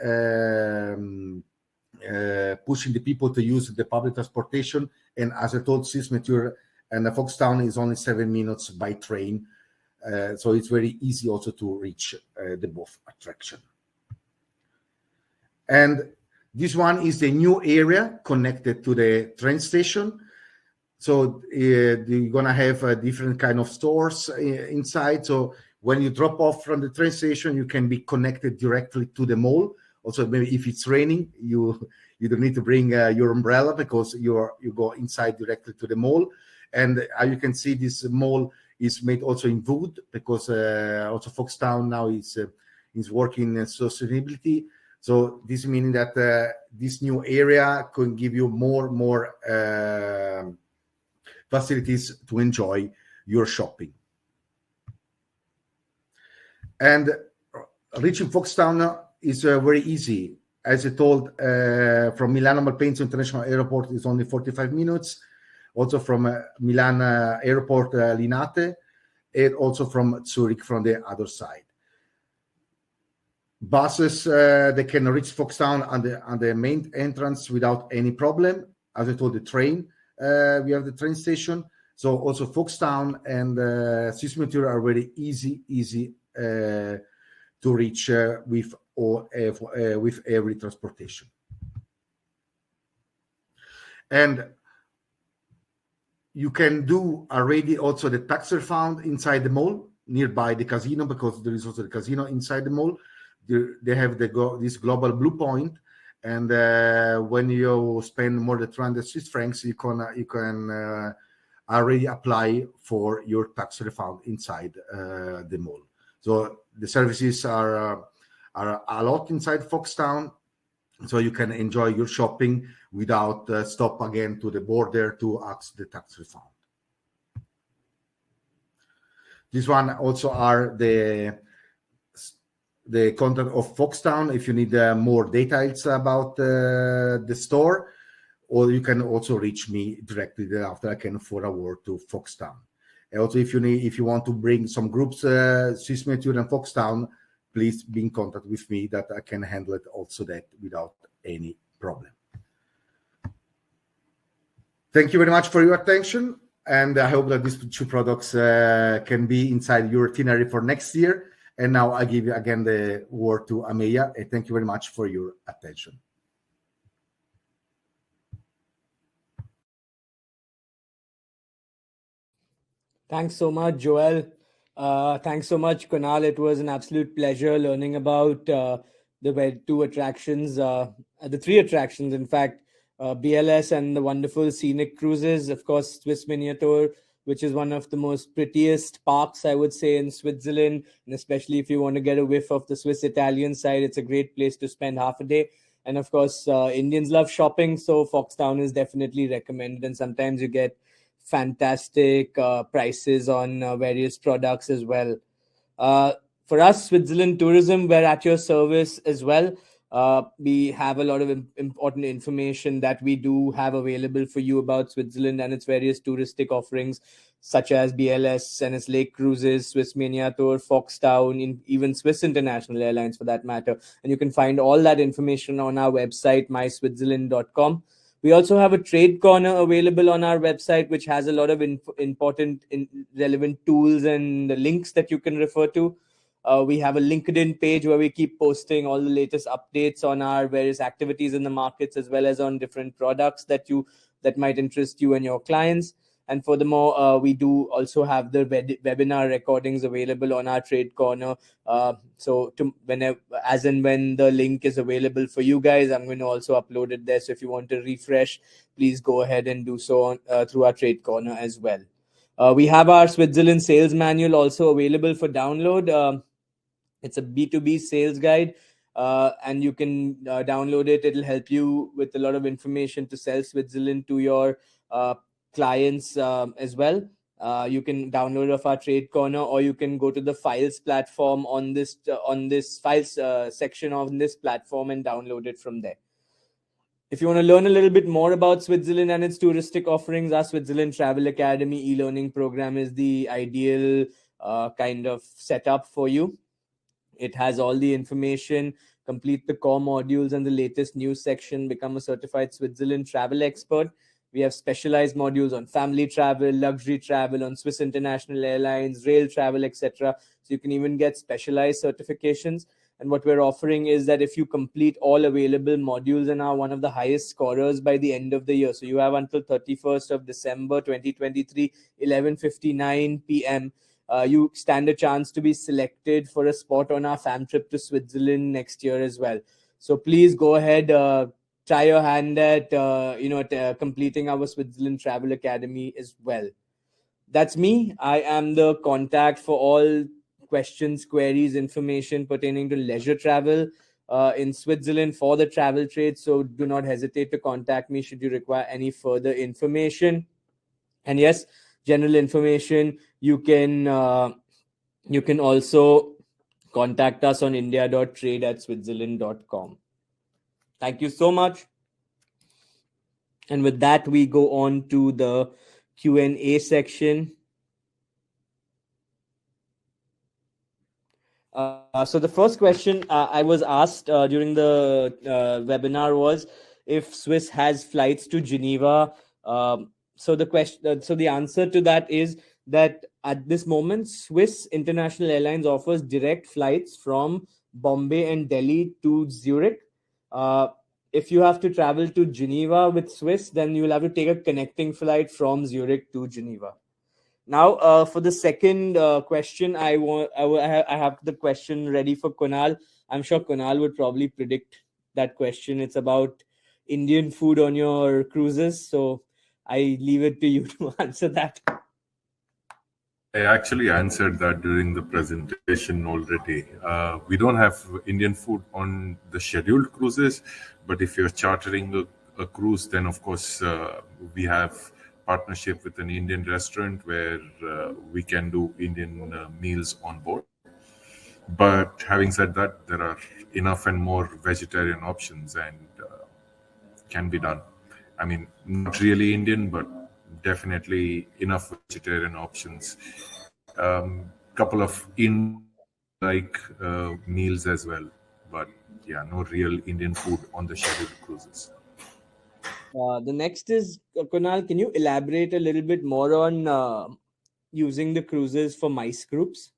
pushing the people to use the public transportation. And as I told Swissminiature, and the FoxTown is only 7 minutes by train. So it's very easy also to reach the both attraction. And this one is the new area connected to the train station. So you're gonna have different kind of stores inside. So when you drop off from the train station, you can be connected directly to the mall. Also, maybe if it's raining, you don't need to bring your umbrella because you go inside directly to the mall. And you can see this mall is made also in wood because also FoxTown now is working in sustainability. So this meaning that this new area can give you more facilities to enjoy your shopping. And reaching FoxTown is very easy. As I told, from Milano Malpensa International Airport is only 45 minutes. Also from Milan Airport Linate, and also from Zurich from the other side. Buses, they can reach FoxTown on the main entrance without any problem. As I told, the train, we have the train station. So also FoxTown and Swissminiature are very easy to reach with every transportation. And you can do already also the tax refund inside the mall nearby the casino, because there is also the casino inside the mall. They have this global blue point, and when you spend more than 200 Swiss francs, you can already apply for your tax refund inside the mall. So the services are a lot inside FoxTown, so you can enjoy your shopping without stop again to the border to ask the tax refund. This one also are the content of FoxTown. If you need more details about the store, or you can also reach me directly thereafter. I can forward to FoxTown. And also, if you want to bring some groups, Swissminiature and FoxTown, please be in contact with me, that I can handle it also that without any problem. Thank you very much for your attention, and I hope that these two products can be inside your itinerary for next year. And now I give you again the word to Ameya, and thank you very much for your attention. Thanks so much, Joel. Thanks so much, Kunal. It was an absolute pleasure learning about the two attractions, the three attractions, in fact, BLS and the wonderful scenic cruises. Of course, Swissminiature, which is one of the most prettiest parks, I would say, in Switzerland. And especially if you want to get a whiff of the Swiss-Italian side, it's a great place to spend half a day. And of course, Indians love shopping, so FoxTown is definitely recommended. And sometimes you get fantastic prices on various products as well. For us, Switzerland Tourism, we're at your service as well. We have a lot of important information that we do have available for you about Switzerland and its various touristic offerings, such as BLS and its lake cruises, Swissminiature, FoxTown, even Swiss International Airlines for that matter. And you can find all that information on our website, myswitzerland.com. We also have a trade corner available on our website, which has a lot of important relevant tools and links that you can refer to. We have a LinkedIn page where we keep posting all the latest updates on our various activities in the markets, as well as on different products that might interest you and your clients. And furthermore, we do also have the webinar recordings available on our trade corner. So whenever, as and when the link is available for you guys, I'm going to also upload it there. So if you want to refresh, please go ahead and do so through our trade corner as well. We have our Switzerland sales manual also available for download. It's a B2B sales guide, and you can download it. It'll help you with a lot of information to sell Switzerland to your clients as well. You can download off our trade corner, or you can go to the files platform on this files section of this platform and download it from there. If you want to learn a little bit more about Switzerland and its touristic offerings, our Switzerland Travel Academy e-learning program is the ideal kind of setup for you. It has all the information, complete the core modules and the latest news section, become a certified Switzerland travel expert. We have specialized modules on family travel, luxury travel, on Swiss International Airlines, rail travel, etc. So you can even get specialized certifications. And what we're offering is that if you complete all available modules and are one of the highest scorers by the end of the year, so you have until 31st of December 2023, 11:59 p.m., you stand a chance to be selected for a spot on our fam trip to Switzerland next year as well. So please go ahead, try your hand at completing our Switzerland Travel Academy as well. That's me. I am the contact for all questions, queries, information pertaining to leisure travel in Switzerland for the travel trade. So do not hesitate to contact me should you require any further information. And yes, general information, you can also contact us on india.trade@switzerland.com. Thank you so much. And with that, we go on to the Q&A section. So the first question I was asked during the webinar was if Swiss has flights to Geneva. So the answer to that is that at this moment, Swiss International Airlines offers direct flights from Bombay and Delhi to Zurich. If you have to travel to Geneva with Swiss, then you will have to take a connecting flight from Zurich to Geneva. Now, for the second question, I have the question ready for Kunal. I'm sure Kunal would probably predict that question. It's about Indian food on your cruises. So I leave it to you to answer that. I actually answered that during the presentation already. We don't have Indian food on the scheduled cruises, but if you're chartering a cruise, then of course we have partnership with an Indian restaurant where we can do Indian meals on board. But having said that, there are enough and more vegetarian options and can be done. I mean, not really Indian, but definitely enough vegetarian options. Couple of like meals as well, but yeah, no real Indian food on the scheduled cruises. The next is Kunal. Can you elaborate a little bit more on using the cruises for MICE groups?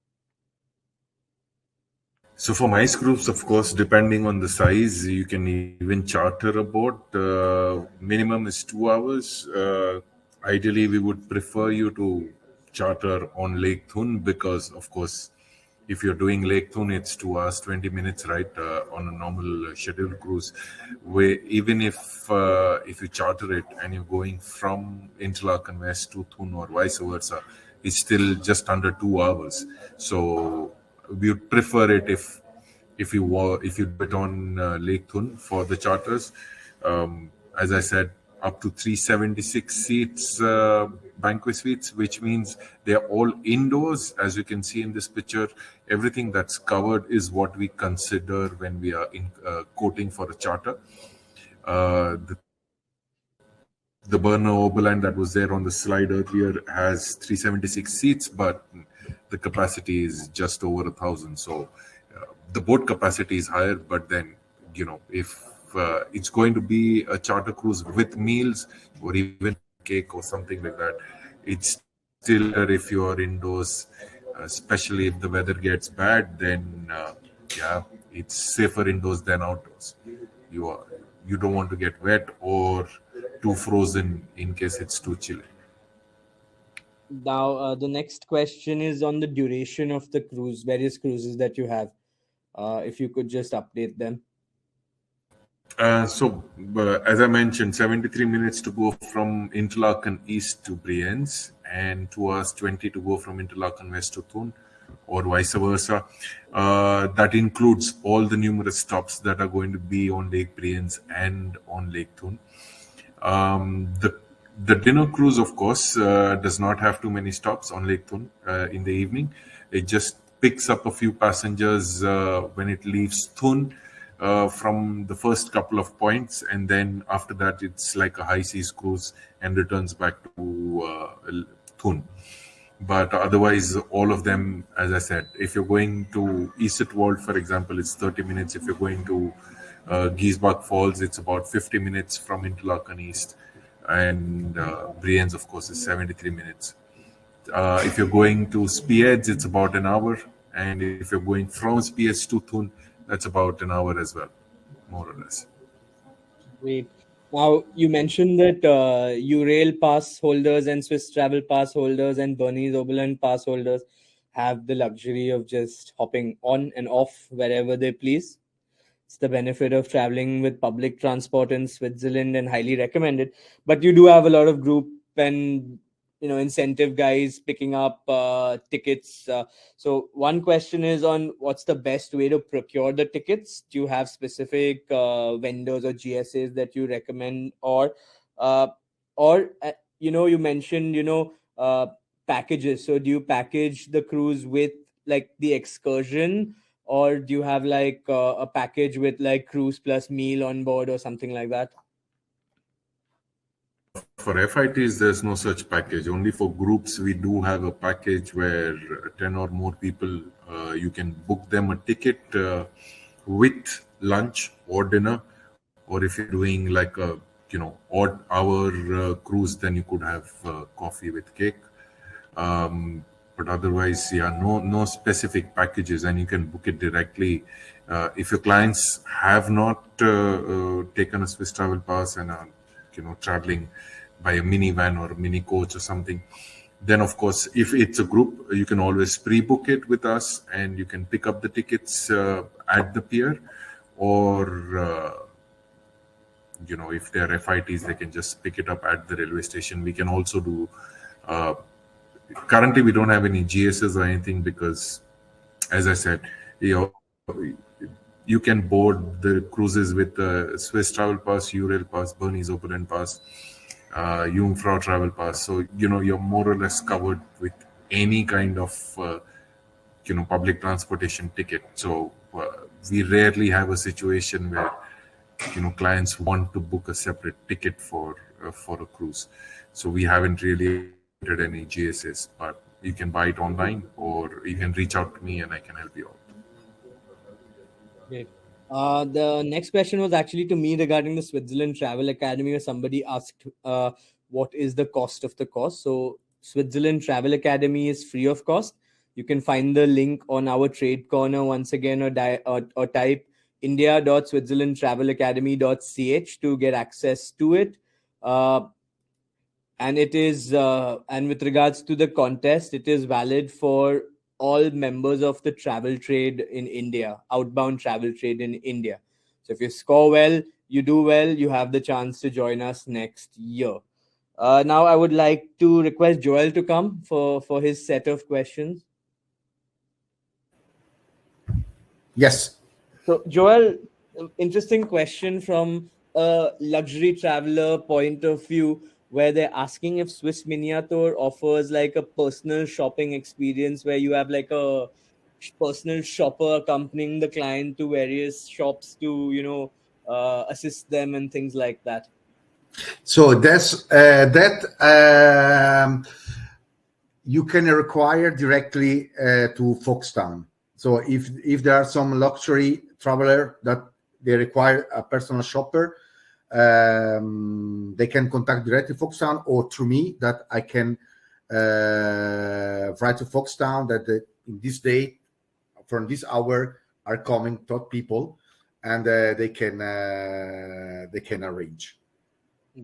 So for MICE groups, of course, depending on the size, you can even charter a boat. Minimum is 2 hours. Ideally, we would prefer you to charter on Lake Thun because, of course, if you're doing Lake Thun, it's 2 hours, 20 minutes, right? On a normal scheduled cruise. Where even if you charter it and you're going from Interlaken West to Thun or vice versa, it's still just under 2 hours. So we would prefer it if you do it on Lake Thun for the charters. As I said, up to 376 seats banquet suites, which means they're all indoors. As you can see in this picture, everything that's covered is what we consider when we are quoting for a charter. The Burner Oberland that was there on the slide earlier has 376 seats, but the capacity is just over 1,000. So the boat capacity is higher, but then, if it's going to be a charter cruise with meals or even cake or something like that, it's still better if you are indoors, especially if the weather gets bad, then it's safer indoors than outdoors. You don't want to get wet or too frozen in case it's too chilly. Now, the next question is on the duration of the cruise, various cruises that you have. If you could just update them. As I mentioned, 73 minutes to go from Interlaken East to Brienz and 2 hours 20 to go from Interlaken West to Thun or vice versa. That includes all the numerous stops that are going to be on Lake Brienz and on Lake Thun. The dinner cruise, of course, does not have too many stops on Lake Thun in the evening. It just picks up a few passengers when it leaves Thun from the first couple of points, and then after that it's like a high seas cruise and returns back to Thun. But otherwise, all of them, as I said, if you're going to Isetwold, for example, it's 30 minutes. If you're going to Giesbach Falls, it's about 50 minutes from Interlaken East. And Brienz, of course, is 73 minutes. If you're going to Spiez, it's about an hour. And if you're going from Spiez to Thun, that's about an hour as well, more or less. Great. Now, you mentioned that Eurail pass holders and Swiss travel pass holders and Bernese Oberland pass holders have the luxury of just hopping on and off wherever they please. It's the benefit of traveling with public transport in Switzerland and highly recommended. But you do have a lot of group and incentive guys picking up tickets. So one question is on what's the best way to procure the tickets? Do you have specific vendors or GSAs that you recommend, or you mentioned packages. So do you package the cruise with like the excursion, or do you have like a package with like cruise plus meal on board or something like that? For FITs, there's no such package. Only for groups, we do have a package where 10 or more people, you can book them a ticket with lunch or dinner. Or if you're doing like a odd hour cruise, then you could have coffee with cake. But otherwise, no specific packages, and you can book it directly. If your clients have not taken a Swiss travel pass and are traveling by a minivan or a mini coach or something, then of course, if it's a group, you can always pre-book it with us, and you can pick up the tickets at the pier, or if they're FITs, they can just pick it up at the railway station. We can also do. Currently, we don't have any GSs or anything because, as I said, you can board the cruises with the Swiss Travel Pass, Eurail Pass, Bernese Oberland Pass, Jungfrau Travel Pass. So you're more or less covered with any kind of public transportation ticket. So we rarely have a situation where clients want to book a separate ticket for a cruise. So we haven't really created any GSS, but you can buy it online or you can reach out to me and I can help you out. Great. The next question was actually to me regarding the Switzerland Travel Academy, where somebody asked what is the cost of the course. So Switzerland Travel Academy is free of cost. You can find the link on our trade corner once again, or type india.switzerlandtravelacademy.ch to get access to it. And it is, and with regards to the contest, it is valid for all members of the travel trade in India, outbound travel trade in India. So if you score well, you do well, you have the chance to join us next year. Now I would like to request Joel to come for his set of questions. Yes. So Joel, interesting question from a luxury traveler point of view, where they're asking if Swissminiature offers like a personal shopping experience where you have like a personal shopper accompanying the client to various shops to, assist them and things like that. So that's you can require directly to FoxTown. So if there are some luxury traveler that they require a personal shopper, they can contact directly FoxTown or through me, that I can write to FoxTown that in this date, from this hour, are coming top people, and they can arrange.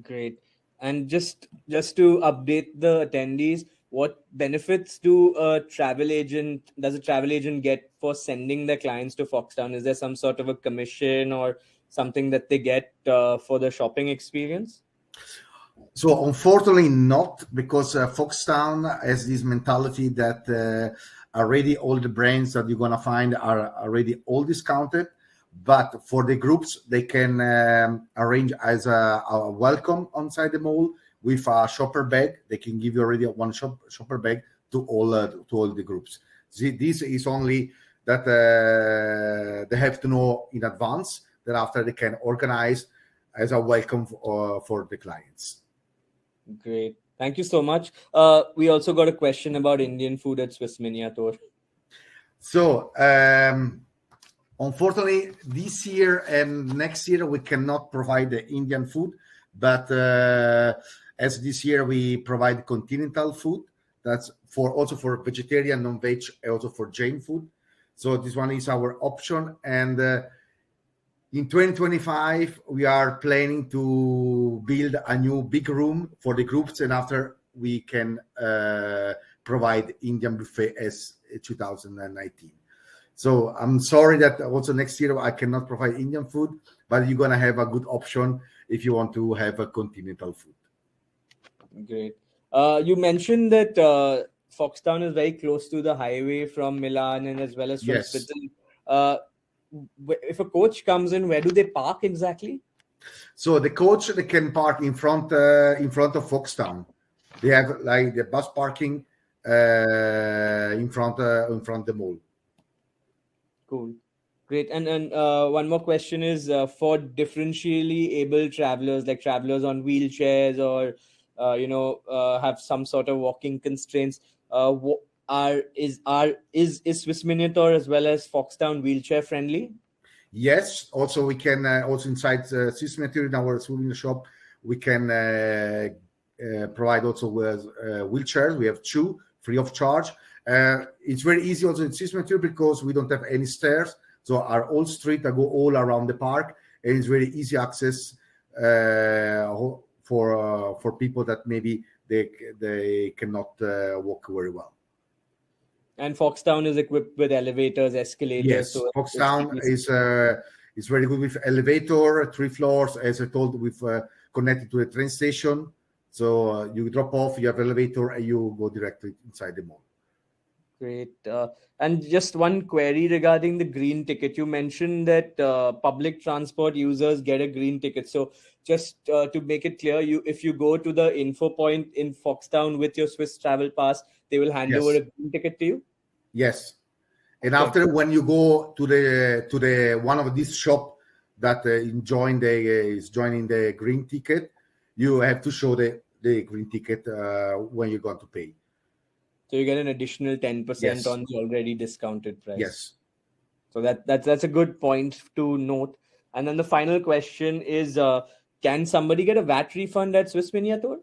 Great. And just to update the attendees, what benefits does a travel agent get for sending their clients to FoxTown? Is there some sort of a commission or something that they get for the shopping experience? So unfortunately not, because FoxTown has this mentality that already all the brands that you're going to find are already all discounted. But for the groups, they can arrange as a welcome inside the mall with a shopper bag. They can give you already one shopper bag to all the groups. This is only that they have to know in advance. Thereafter, they can organize as a welcome for the clients. Great. Thank you so much. We also got a question about Indian food at Swissminiature. So, unfortunately, this year and next year, we cannot provide the Indian food. But as this year, we provide continental food. That's also for vegetarian, non-veg, also for Jain food. So this one is our option. And in 2025, we are planning to build a new big room for the groups, and after we can provide Indian buffet as 2019. So I'm sorry that also next year I cannot provide Indian food, but you're going to have a good option if you want to have a continental food. Great. You mentioned that FoxTown is very close to the highway from Milan and as well as from Switzerland. If a coach comes in, where do they park exactly? So the coach, they can park in front of FoxTown. They have like the bus parking in front of the mall. Cool, great. And one more question is for differentially able travelers, like travelers on wheelchairs or have some sort of walking constraints. Is Swissminiature as well as FoxTown wheelchair friendly? Yes. Also, we can also inside Swissminiature in our souvenir shop, we can provide also with wheelchairs. We have 2 free of charge. It's very easy also in Swissminiature because we don't have any stairs. So our old street that go all around the park, and it's very easy access for people that maybe they cannot walk very well. And FoxTown is equipped with elevators, escalators. Yes, so FoxTown is very good with elevator, 3 floors, as I told, with connected to a train station. So you drop off, you have elevator, and you go directly inside the mall. Great. And just one query regarding the green ticket. You mentioned that public transport users get a green ticket. So just to make it clear, if you go to the info point in FoxTown with your Swiss travel pass, they will hand over a green ticket to you? Yes. And after, when you go to the one of these shop that is joining the green ticket, you have to show the green ticket when you're going to pay. So you get an additional 10% Yes. on the already discounted price. Yes. So that's a good point to note. And then the final question is, can somebody get a VAT refund at Swissminiature?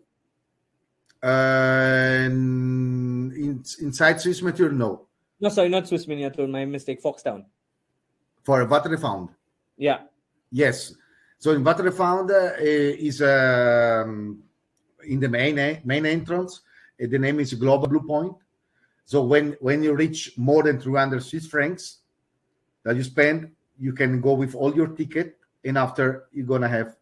Inside Swissminiature, no. No, sorry, not Swissminiature. My mistake. FoxTown. For a VAT refund? Yeah. Yes. So in VAT refund is in the main entrance. The name is Global Blue Point. So when you reach more than 300 Swiss francs that you spend, you can go with all your ticket, and after you're gonna have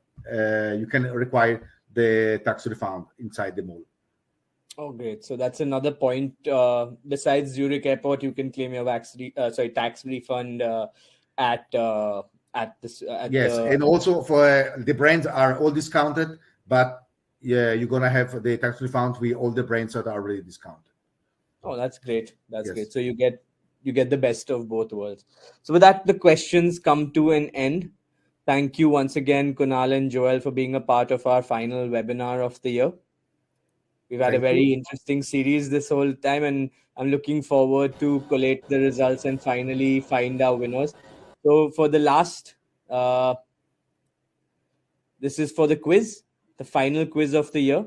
you can require the tax refund inside the mall. Oh, great! So that's another point. Besides Zurich Airport, you can claim your tax refund at this. Yes, and also for the brands are all discounted, but yeah, you're gonna have the tax refund with all the brands that are already discounted. Oh, that's great. That's Yes. great. So you get the best of both worlds. So with that, the questions come to an end. Thank you once again, Kunal and Joel, for being a part of our final webinar of the year. We've had a very interesting series this whole time, and I'm looking forward to collate the results and finally find our winners. So for the last, this is for the quiz, the final quiz of the year.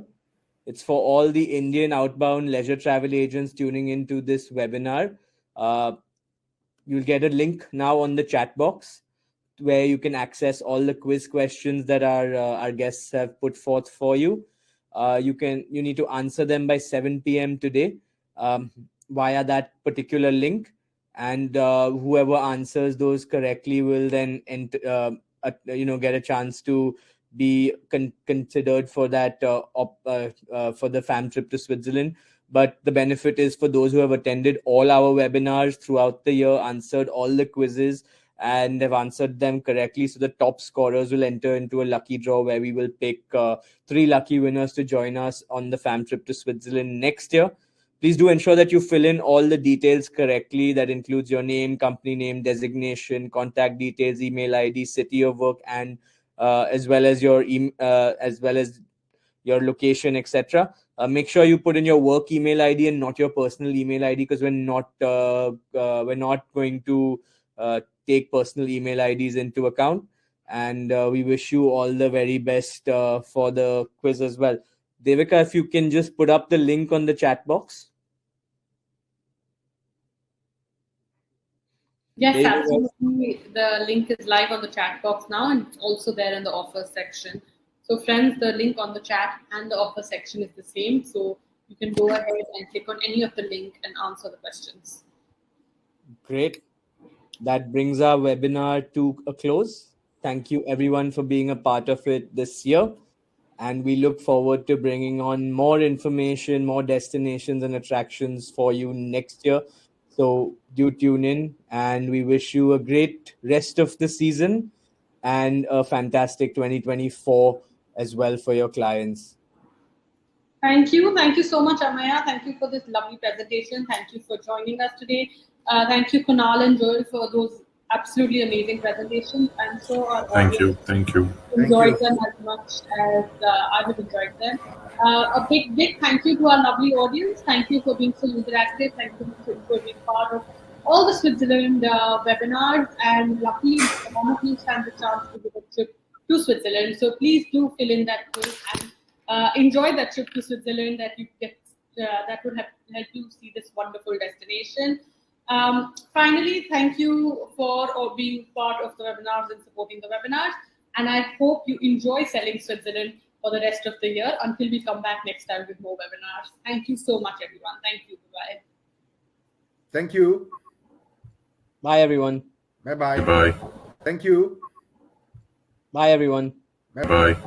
It's for all the Indian outbound leisure travel agents tuning into this webinar. You'll get a link now on the chat box where you can access all the quiz questions that our guests have put forth for you. You need to answer them by 7 p.m. today via that particular link, and whoever answers those correctly will then get a chance to be considered for that for the fam trip to Switzerland. But the benefit is for those who have attended all our webinars throughout the year, answered all the quizzes, and have answered them correctly. So the top scorers will enter into a lucky draw where we will pick 3 lucky winners to join us on the fam trip to Switzerland next year. Please do ensure that you fill in all the details correctly. That includes your name, company name, designation, contact details, email ID, city of work, and as well as your location, etc. Make sure you put in your work email ID and not your personal email ID, because we're not going to take personal email IDs into account. And we wish you all the very best for the quiz as well. Devika, if you can just put up the link on the chat box. Yes, absolutely. The link is live on the chat box now, and it's also there in the offer section. So friends, the link on the chat and the offer section is the same. So you can go ahead and click on any of the link and answer the questions. Great. That brings our webinar to a close. Thank you everyone for being a part of it this year. And we look forward to bringing on more information, more destinations and attractions for you next year. So do tune in, and we wish you a great rest of the season and a fantastic 2024 as well for your clients. Thank you. Thank you so much, Amaya. Thank you for this lovely presentation. Thank you for joining us today. Thank you, Kunal and Joel, for those absolutely amazing presentations. I'm sure our audience enjoyed them as much as I have enjoyed them. A big thank you to our lovely audience. Thank you for being so interactive. Thank you for being part of all the Switzerland webinars. And luckily, one of you stand the chance to give a trip to Switzerland. So please do fill in that quiz and enjoy that trip to Switzerland that you get. That would help you see this wonderful destination. Finally, thank you for being part of the webinars and supporting the webinars. And I hope you enjoy selling Switzerland for the rest of the year until we come back next time with more webinars. Thank you so much, everyone. Thank you. Bye-bye. Thank you. Bye, everyone. Bye-bye. Bye. Thank you. Bye, everyone. Bye.